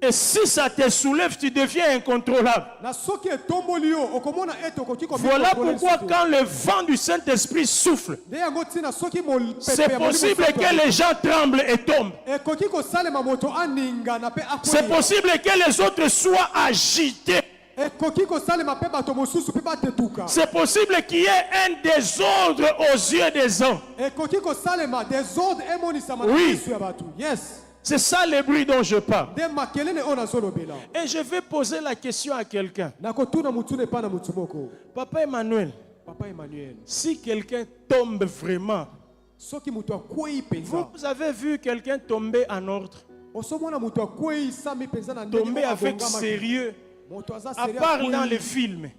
Et si ça te soulève, tu deviens incontrôlable.
na soki etomboli yo okomona ete okoki
Voilà pourquoi quand le vent du Saint-Esprit souffle,
nde yango ntina soki mopepe
c'est
ya Molimo
possible
Santu
que les gens tremblent et tombent.
ekoki kosalema moto aningana mpe
C'est
akwea
possible que les autres soient agités.
ekoki kosalema mpe bato mosusu mpe batetuka
C'est possible qu'il y ait un désordre aux yeux des hommes.
ekoki kosalema desordre emonisama na
Oui.
miso ya bato yes
C'est ça le bruit dont je parle.
nde makelele oyo nazolobela
Et je vais poser la question à quelqu'un.
nakotuna mutuna epai na mutu moko
Papa Emmanuel,
papa emmanuel
si quelqu'un tombe vraiment,
soki moto akwei mpenza
vous avez vu quelqu'un tomber en ordre,
osomona moto akwei sami mpenza na ndenge
tomber
oyo
avec
abongamaki.
sérieux,
moto aza
à
sérieux
part
akwei.
dans les films.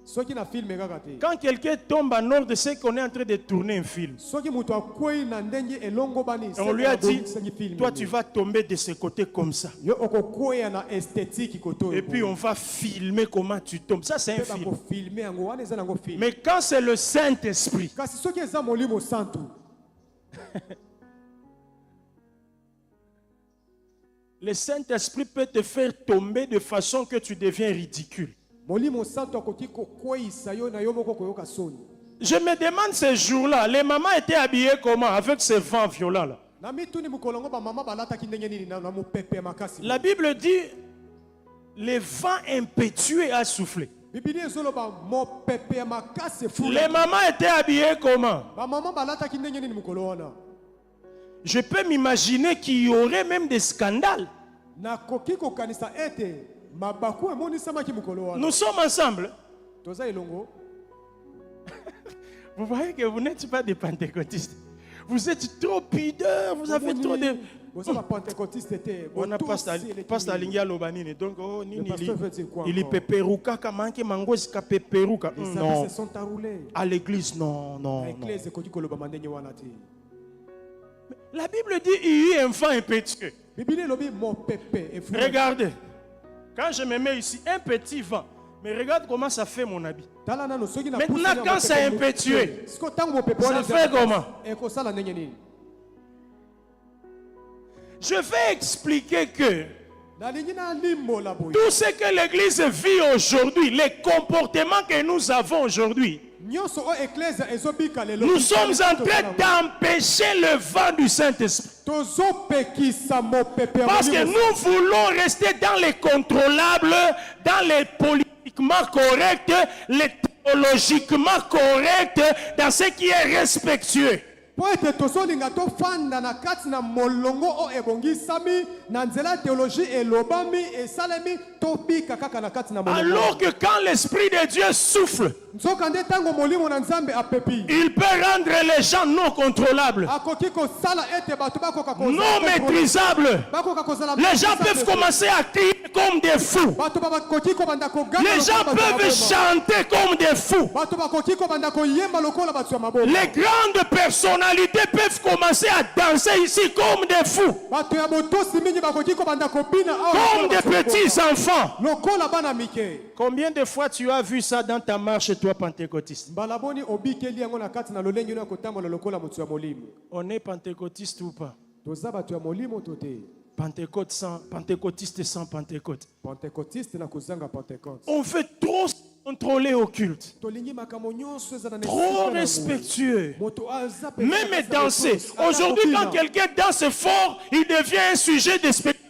soki na filme kaka te
Quand quelqu'un tombe en ordre, c'est qu'on est en train de tourner un film.
soki moto akwei na ndenge elongo bani
Et on lui a dit,
film
toi tu vas tomber de ce côté comme ça.
yo okokwea na esthétique koto
Et puis on va filmer comment tu tombes. Ça c'est un
mpe
film.
bakofilme yango wana eza nango film
Mais quand c'est le Saint-Esprit,
kasi soki eza molimo santu
le Saint-Esprit peut te faire tomber de façon que tu deviens ridicule.
molimo santu akoki kokweyisa yo na yo moko koyoka soni
Je me demande ces jours-là, les mamans étaient habillées comment avec ces vents violents-là?
na mituni mokolo yango bamama balataki ndenge nini na mopepe ya makasi
La Bible dit, le vent impétueux a soufflé.
biblia ezoloba mopepe ya makasi efula
Les mamans étaient habillées comment?
bamama balataki ndenge nini mokolo wana
Je peux m'imaginer qu'il y aurait même des scandales.
nakoki kokanisa ete mabaku emonisamaki mokolo wana
Nous sommes ensemble.
toza elongo
Vous voyez que vous n'êtes pas des pentecôtistes. Vous êtes trop pudeurs, vous avez trop de...
boza bapentekotiste te
On a
botusi
pasteur Lingia Lobanini. Donc, oh,
Le pasteur veut dire quoi
il est
encore?
peperuka, kamanke mangoska peperuka.
les
Non.
services se sont enroulés
À l'église, non,
na
non, non.
église ekoki kolobama ndenge wana te
La Bible dit il y a eu un vent impétueux.
biblia elobi mopepe efula
Regardez, quand je me mets ici, un petit vent. Mais regarde comment ça fait mon habit.
tala nano soki na
Maintenant,
pousse na
quand
mopepe
c'est
mo-
impétueux,
siko ntango mopepe
ça
wana
fait comment?
ekosala ndenge nini
Je vais expliquer que
nalingi na limbola boye
tout ce que l'Église vit aujourd'hui, les comportements que nous avons aujourd'hui,
nyonso o ecclesia ezobika lelo
nous sommes en train d'empêcher le vent du Saint-Esprit.
tozopekisa mopepe ya
Parce que
Molimo
nous voulons rester dans les contrôlables, dans les politiquement corrects, les théologiquement corrects, dans ce qui est respectueux.
po ete tozolinga tofanda na kati na molongo o ebongisami na nzela théologie elobami esalemi tobika kaka na kati na molongo.
Alors que quand l'Esprit de Dieu souffle,
nzoka nde ntango molimo na nzambe apepi
il peut rendre les gens non contrôlables,
akoki kosala ete bato bakoka
non maîtrisables.
bakoka kozala
Les gens peuvent commencer à crier comme des fous.
bato bakoki kobanda koganga
Les gens peuvent chanter comme des fous.
bato bakoki kobanda koyemba lokola bato ya maboko.
Les grandes personnalités peuvent commencer à danser ici comme des fous,
bato ya botosi mingi bakoki kobanda kobina awa
comme
lokola
des
bato ya
petits
maboko.
enfants.
lokola bana mike.
Combien de fois tu as vu ça dans ta marche, toi, pentecôtiste?
mbala boni obikeli yango na kati na lolenge no ya kotambola lokola moto ya molimo.
On est pentecôtiste ou pas?
toza bato ya molimo to te.
Pentecôtiste sans Pentecôte.
pentecôtiste na kozanga pentecôte.
On veut trop se contrôler au culte,
tolingi makambo nyonso eza na
trop respectueux.
moto aza pe
Même danser. Aujourd'hui, quand quelqu'un danse fort, il devient un sujet de spectacle.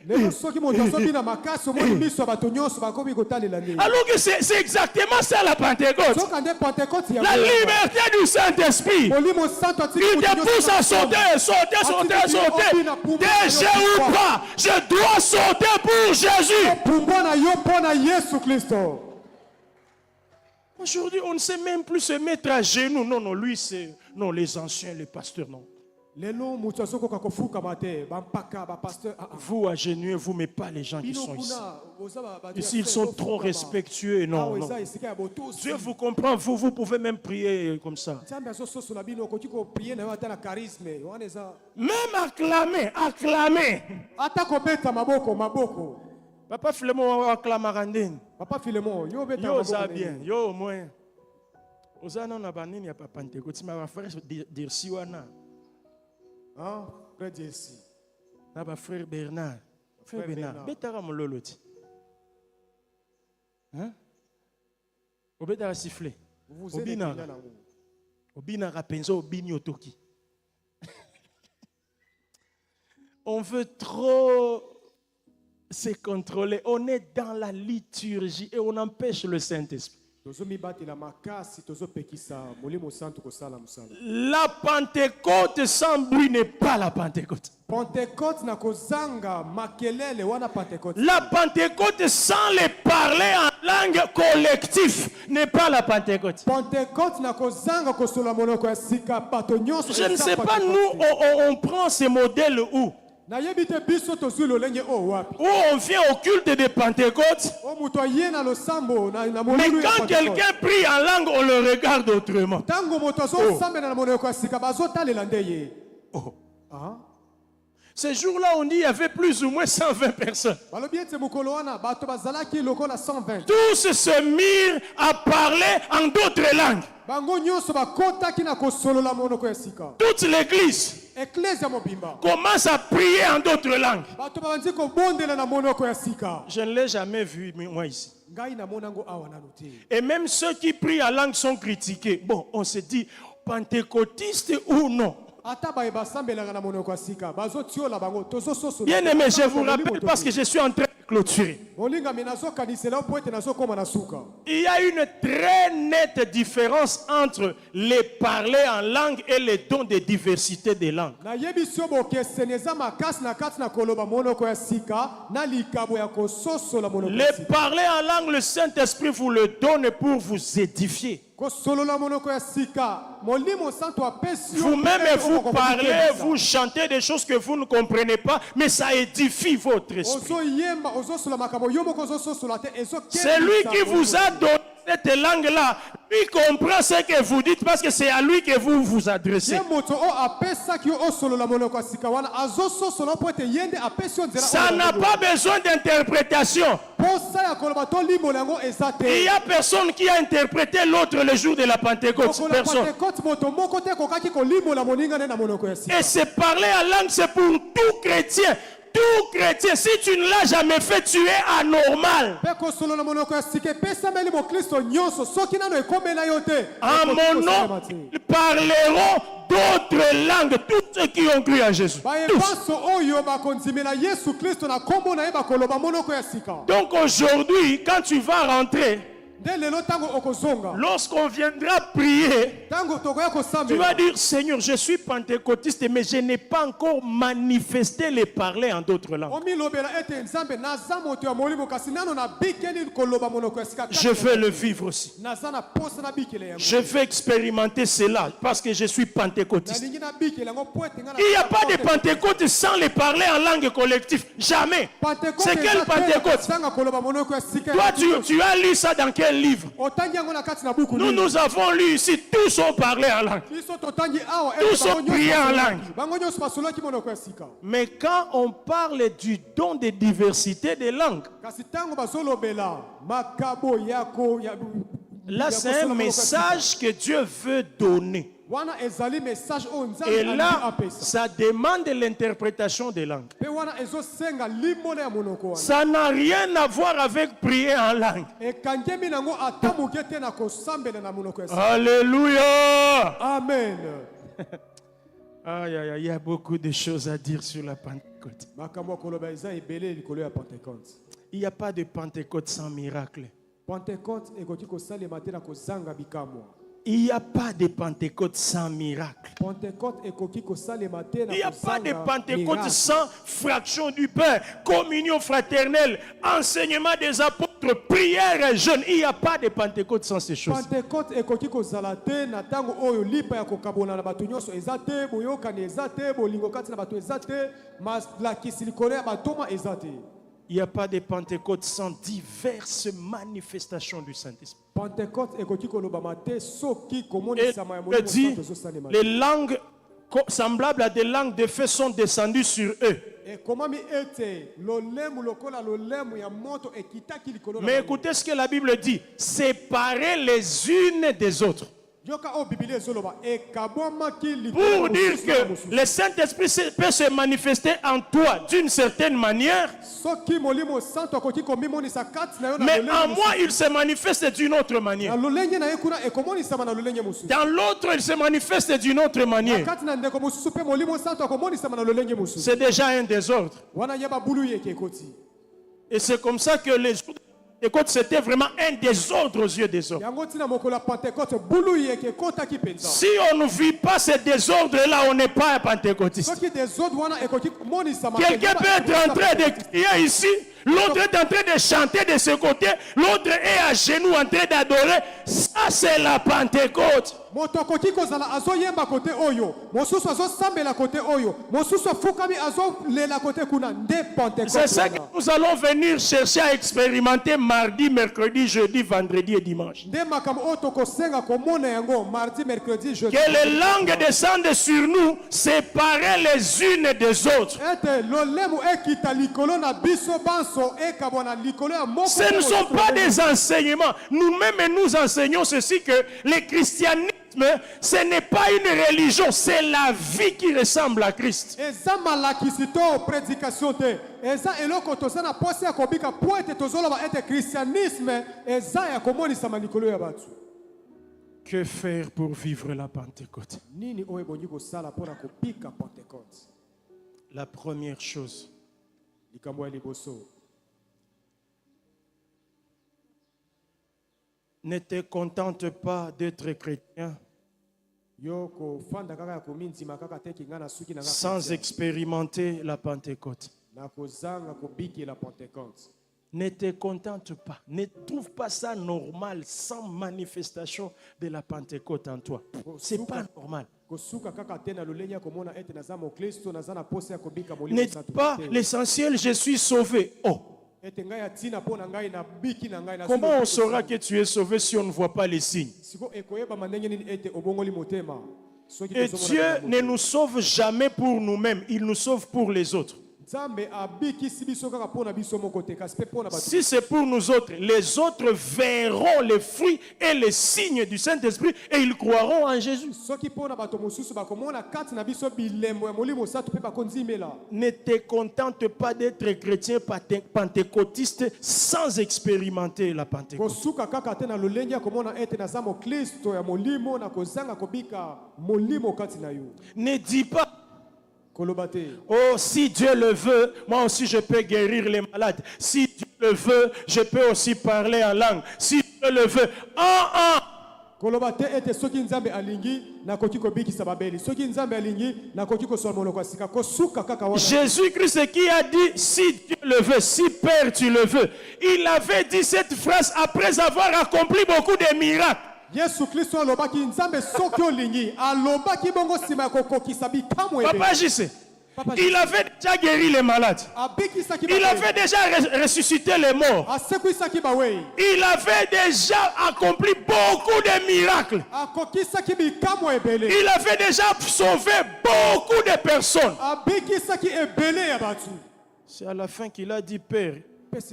lelo soki moto azobina makasi omoni miso ya bato nyonso bakomi kotalela nde.
Alors que c'est exactement ça la Pentecôte.
soka nde pentecôte ya
La liberté du Saint-Esprit.
molimo santo atiki
Il
moto
te
nyonso
pousse à
na
sauter, sauter, sauter, sauter. Déchet ou pas, je dois sauter pour Jésus.
pumbwa na yo mpo na yesu kristo.
Aujourd'hui, on ne sait même plus se mettre à genoux. Non, non, lui, c'est... Non, les anciens, les pasteurs, non.
lelo moto azokoka kofukama te bampaka bapasteur.
Vous, agenouillez-vous, mais pas les gens qui sont ici. Ici, ils sont trop respectueux. Non, non. Dieu vous comprend. Vous pouvez même prier comme ça. Même acclamer, acclamer.
ata kobeta maboko maboko.
Papa Philemon acclame Randine.
Papa Philemon yo beta
Yo, ça
maboko
bien. Yo, au moins. Oza non abanini ya papa Pentecôte. Ma frère dire si wana.
ah frère Jesse
Na ba frère Bernard. Frère Bernard. Betara mololo ti. Hein? Obetara siffler.
vous êtes là.
Obina rapenzo obini otoki. On veut trop se contrôler. On est dans la liturgie et on empêche le Saint-Esprit. La Pentecôte sans bruit n'est pas la Pentecôte. La Pentecôte sans les parler en langue collective n'est pas la Pentecôte. Je ne sais pas, nous, on prend ces modèles où? Où on vient au culte de Pentecôte, mais quand quelqu'un prie en langue, on le regarde autrement. Oh. Ah. Ce jour-là, on dit qu'il y avait plus ou moins 120 personnes. Tous se mirent à parler en d'autres langues. Toute l'église commence à prier en d'autres langues. Je ne l'ai jamais vu, moi, ici. Et même ceux qui prient en langue sont critiqués. Bon, on se dit, pentecôtiste ou non. Bien aimé, je vous rappelle parce que je suis en train de clôturer. Il y a une très nette différence entre les parler en langue et les dons de diversité des langues. Les parler en langue, le Saint-Esprit vous le donne pour vous édifier. Vous-même, vous parlez, vous chantez des choses que vous ne comprenez pas, mais ça édifie votre esprit. C'est lui qui vous a donné cette langue-là, lui comprend ce que vous dites parce que c'est à lui que vous vous adressez.
Ye moto o apesaki yo osolola monoko ya sika wana azososola mpo ete ye nde apesi yo nzela
Ça n'a pas besoin d'interprétation.
posa ya koloba to limbola yango eza
Il
te
n'y a personne qui a interprété l'autre le jour de la Pentecôte.
mokolo ya
Personne.
pentekote moto moko te ekokaki kolimbola moninga nde na monoko ya sika
Et se parler en langue, c'est pour tout chrétien. Tout chrétien. Si tu ne l'as jamais fait, tu es anormal.
mpe kosolola monoko ya sika epesameli mokristo nyonso soki nano ekomela yo te
En mon nom, ils parleront d'autres langues. Tous ceux qui ont cru en Jésus. Tous.
bayebanso oyo bakondimela yesu kristo na nkombo na ye bakoloba monoko ya sika
Donc aujourd'hui, quand tu vas rentrer,
nde lelo ntango okozonga
lorsqu'on viendra prier,
ntango tokoya
tu vas
kosambela
dire, Seigneur, je suis pentecôtiste, mais je n'ai pas encore manifesté les parler en d'autres langues.
omilobela ete nzambe naza moto ya molimo kasi nano nabikeli koloba monoko ya sika
Je veux le vivre aussi.
naza na posa nabikela yango
Je veux expérimenter cela parce que je suis pentecôtiste.
nalingi nabikela yango po ete nga
Il n'y a pas de Pentecôte sans les parler en langue collective. Jamais. C'est quelle Pentecôte?
sanga koloba monoko ya sika
Toi, tu as lu ça dans quel livre?
otangi yango na kati na buku
Nous avons lu ici, tous ont parlé en langue.
biso totangi awa
Tous ont prié en langue.
bango nyonso basololaki monoko ya sika
Mais quand on parle du don de diversité des langues,
kasi ntango bazolobela makabo yako
là c'est un message que Dieu veut donner.
wana ezali message oyo nzambe
Et
alingi
là,
apesa
ça demande l'interprétation des langues.
mpe wana ezosenga limbola ya monoko wana
Ça n'a rien à voir avec prier en langue.
ekangemi nango ata moke te na kosambela na monoko ya sika
Alléluia!
amen
Aïe, aïe, aïe, il y a beaucoup de choses à dire sur la Pentecôte.
makambo ya koloba eza ebele likolo ya pentecote
Il n'y a pas de Pentecôte sans miracle.
pentecote ekoki kosalema te na kozanga bikamwa
Il n'y a pas de Pentecôte sans miracle.
pentecote ekoki kosalema te na
Il n'y a pas de
kozanga
Pentecôte
miracle.
sans fraction du pain, communion fraternelle, enseignement des apôtres, prière et jeûne. Il n'y a pas de Pentecôte sans ces choses.
pentecote ekoki kozala te na ntango oyo lipa ya kokabola na bato nyonso eza te boyokani eza te bolingo kati na bato eza te malakisi likolo ya batoma eza te
Il n'y a pas de Pentecôte sans diverses manifestations du Saint-Esprit.
pentecote ekoki kolobama te soki
Et
komonisama ya
il
molimo
dit,
santo ezosalema te.
les langues semblables à des langues de feu sont descendues sur eux.
ekomami ete lolemu lokola lolemu ya moto ekitaki likolo na
Mais
bango.
écoutez ce que la Bible dit. Séparez les unes des autres.
yoka oyo biblia ezoloba ekabwamaki
Pour
likolo
dire
mosusu na
que
mosusu.
le Saint-Esprit peut se manifester en toi d'une certaine manière,
soki molimo santo akoki komimonisa kati na yo na
mais
lolenge
en
mosusu.
moi, il se manifeste d'une autre
na
manière.
lolenge na ye kuna ekomonisama na lolenge mosusu
Dans l'autre, il se manifeste d'une autre
na
manière.
kati na ndeko mosusu mpe molimo santo akomonisama na lolenge mosusu
C'est déjà un désordre.
wana ye babulu yeke ekoti
Et c'est comme ça que les jours de Pentecôte, c'était vraiment un désordre aux yeux des hommes.
yango ntina mokolo ya pentecote bulu yeke ekotaki mpenza
Si on ne vit pas ce désordre-là, on n'est pas un pentecôtiste.
soki desordre wana ekoki komonisama
Quelqu'un peut être en train de crier ici, l'autre est en train de chanter de ce côté, l'autre est à genoux en train d'adorer. Ça, c'est la Pentecôte.
moto akoki kozala azoyemba kote oyo mosusu azosambela kote oyo mosusu afukami azolela kote kuna nde
C'est ça que
pentecote
nous allons venir chercher à expérimenter mardi, mercredi, jeudi, vendredi et dimanche.
nde makambo oyo tokosenga komona yango mardi mercredi jeudi
Que les langues descendent sur nous, séparées les unes des autres.
ete lolemu ekita likolo na biso banso ekabwana likolo ya moko
Ce ne sont pas des enseignements. Nous-mêmes, nous enseignons ceci que le christianisme, ce n'est pas une religion, c'est la vie qui ressemble à Christ.
eza malakisi to prédication te eza eloko toza na posa ya kobika po ete tozoloba ete christianisme eza ya komonisama likolo ya bato
Que faire pour vivre la Pentecôte?
nini oyo ebongi kosala mpona kobika pentecote
La première chose,
likambo ya liboso
ne te contente pas d'être chrétien
yo kofanda kaka ya komindima kaka te kinga na suki na nga
sans
chrétien.
expérimenter la Pentecôte.
na kozanga kobikela pentecote
Ne te contente pas. Ne trouve pas ça normal sans manifestation de la Pentecôte en toi. C'est pas normal.
kosuka kaka te na lolenge ya komona ete naza mokristo naza na posa ya kobika
Ne
molimo
dis
santo
pas
te.
l'essentiel, je suis sauvé. Oh,
ete ngai atina mpo na ngai na biki na ngai na
Comment on saura que tu es sauvé si on ne voit pas les signes?
siko ekoyeba ndenge nini ete obongoli motema soki
Et
tozomona
Dieu
kaka
ne
motema.
nous sauve jamais pour nous-mêmes, il nous sauve pour les autres.
Nzambe abikisi biso kaka mpo na biso moko te kasi mpe mpo na bato.
Si c'est pour nous autres, les autres verront les fruits et les signes du Saint-Esprit et ils croiront en Jésus.
soki mpo na bato mosusu bakomona kati na biso bilembo ya molimo mosantu mpe bakonzimela.
Ne te contente pas d'être chrétien pentecôtiste sans expérimenter la Pentecôte.
kosuka kaka te na lolenge ya komona ete naza moklisto ya molimo na kozanga kobika molimo kati na yo.
Ne dis pas,
koloba te
oh, si Dieu le veut, moi aussi je peux guérir les malades. Si Dieu le veut, je peux aussi parler en langue. Si Dieu le veut,
koloba te ete soki nzambe alingi nakoki kobikisa babeli soki nzambe alingi nakoki kosola moloko ya sika kosuka kaka wana.
Jésus-Christ qui a dit, si Dieu le veut, si Père tu le veux. Il avait dit cette phrase après avoir accompli beaucoup de miracles.
yesu kristo alobaki nzambe soki olingi alobaki bongo nsima ya kokokisa bikamwa ebele.
Papa Jissé,
Papa
il avait déjà guéri les malades.
abikisaki
Il avait déjà ressuscité les morts.
asekwisaki bawei
Il avait déjà accompli beaucoup de miracles.
akokisaki bikamwa ebele
Il avait déjà sauvé beaucoup de personnes.
abikisaki ebele ya bato.
C'est à la fin qu'il a dit, Père,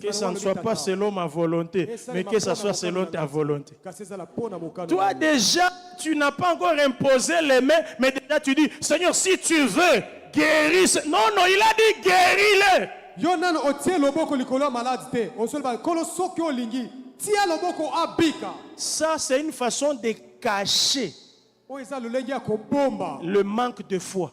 que ça ne soit pas selon ma volonté, mais que ça soit selon ta volonté.
kasi ezala mpo na mokano
Toi
na yo.
déjà, tu n'as pas encore imposé les mains, mais déjà tu dis, Seigneur, si tu veux, guéris. Non, non, il a dit, guéris-les.
yo nano otie loboko likolo ya maladi te ozoloba kolo soki olingi tia loboko abika.
Ça, c'est une façon de cacher
oyo eza lolenge ya kobomba
le manque de foi.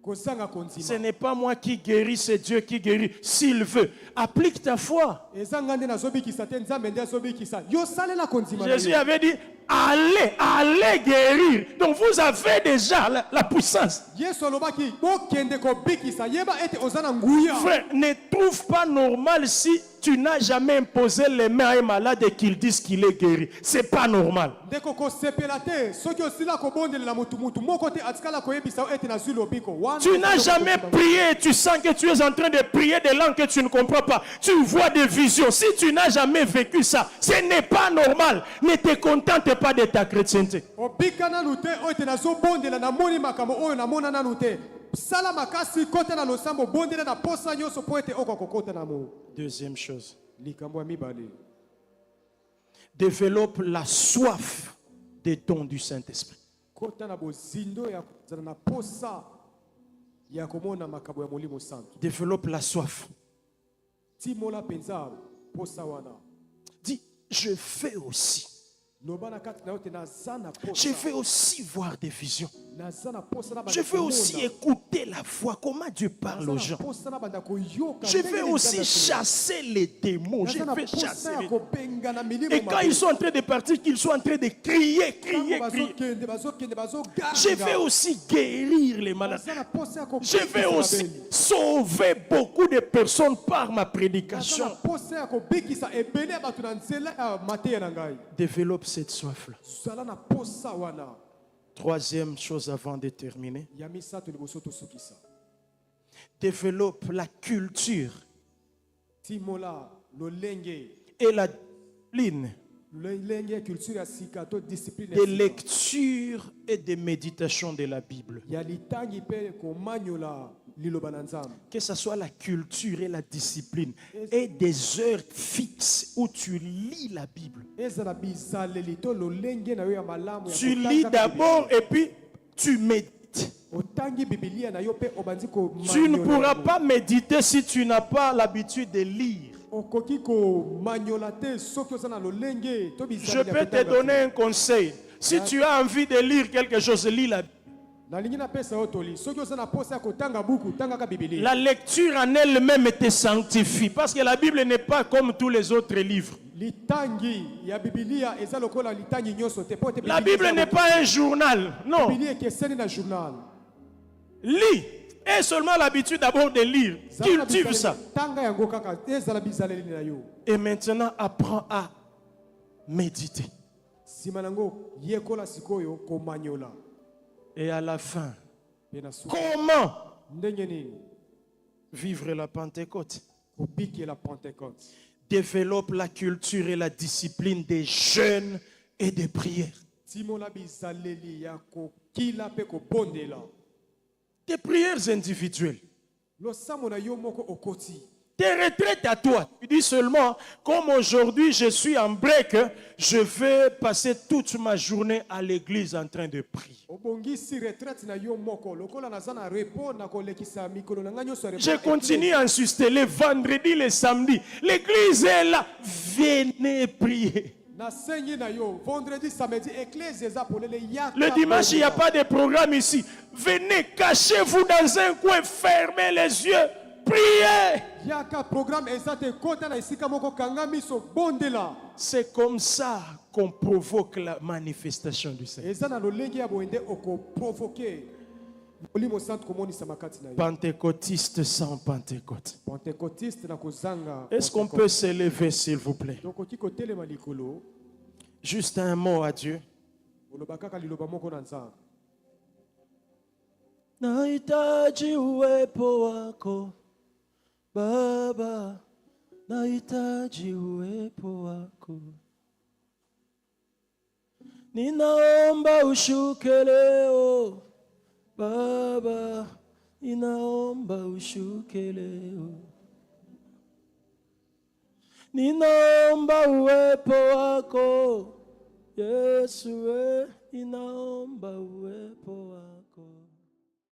kozanga
Ce
konzima.
n'est pas moi qui guéris, c'est Dieu qui guérit. S'il veut, applique ta foi.
eza nga nde nazobikisa te nzambe nde azobikisa yo salela konzima na
Jésus
yo.
avait dit, allez guérir. Donc vous avez déjà la puissance.
yesu alobaki bokende kobikisa yeba ete oza na nguya.
Frère, ne trouve pas normal si tu n'as jamais imposé les mains à un malade et qu'il dise qu'il est guéri. C'est pas normal.
ndeko kosepela te soki osila kobondelela mutu moko te atikala koyebisa yo ete nazwi lobiko wana.
Tu n'as jamais prié, tu sens que tu es en train de prier des langues que tu ne comprends pas. Tu vois des visions. Si tu n'as jamais vécu ça, ce n'est pas normal. Ne te contente pas de ta chrétienté.
obika nanu te oyo ete nazobondela namoni makambo oyo namona nanu te sala makasi kota na losambo bondela na posa nyonso mpo ete okoka kokota na mo.
Deuxième chose,
likambo ya mibale
développe la soif des dons du Saint-Esprit.
kota na bozindo ya kozala na posa ya komona makambo ya molimo santu.
Développe la soif.
timola mpenza posa wana.
Dis, je veux aussi.
loba na kati na yo te naza na
Je
posa
veux aussi voir des visions.
naza na posa na
Je veux aussi écouter la voix, comment Dieu parle aux gens.
posa na banda koyoka
Je veux aussi chasser les démons. Je veux chasser les démons. Et quand ils sont en train de partir, qu'ils sont en train de crier, crier, crier. Je veux aussi guérir les malades. Je veux aussi sauver beaucoup de personnes par ma prédication. Développe cette soif-là. Troisième chose avant de terminer. Développe la culture et la discipline de lecture et de méditation de la Bible. Que ce soit la culture et la discipline et des heures fixes où tu lis la Bible. Tu lis d'abord et puis tu médites. Tu ne pourras pas méditer si tu n'as pas l'habitude de lire. Je peux te donner un conseil. Si tu as envie de lire quelque chose, lis la Bible. La lecture en elle-même te sanctifie parce que la Bible n'est pas comme tous les autres livres. La Bible n'est pas un journal, non. Lis. Et seulement l'habitude d'abord de lire. Cultive ça. Et maintenant, apprends à méditer. Et à la fin, comment vivre la Pentecôte?
Kopiki la Pentecôte.
Développe la culture et la discipline des jeûnes et des prières.
Timola bizaleli ya kokila pe kobondela.
Des prières individuelles.
Losamo na yo moko okoti.
Tes retraites à toi. Tu dis seulement, comme aujourd'hui je suis en break, je vais passer toute ma journée à l'église en train de prier.
Obongisi retraite na yo moko. Lokola nazana repo na kolekisa mikolo na nganyo so repo.
Je continue à insister les vendredis, les samedis. L'église est là. Venez prier.
Na sengi na yo vendredi samedi église eza polele ya.
Le dimanche, il n'y a pas de programme ici. Venez, cachez-vous dans un coin, fermez les yeux, priez.
Yaka programme ezate kota na isika moko kangami so bondela.
C'est comme ça qu'on provoque la manifestation du Seigneur.
Eza na lolenge ya boende oko provoquer. Molimo santo komonisa makati na yo.
Pentecôtiste sans Pentecôte.
Pentecôtiste na kozanga.
Est-ce qu'on peut s'élever, s'il vous plaît?
Donc okiko telema likolo.
Juste un mot à Dieu.
Olobakaka liloba moko na nzambe.
Nahitaji uwepo wako Baba, nahitaji uwepo wako. Ninaomba ushuke leo Baba, ninaomba ushuke leo. Ninaomba uwepo wako Yesu, ninaomba uwepo wako.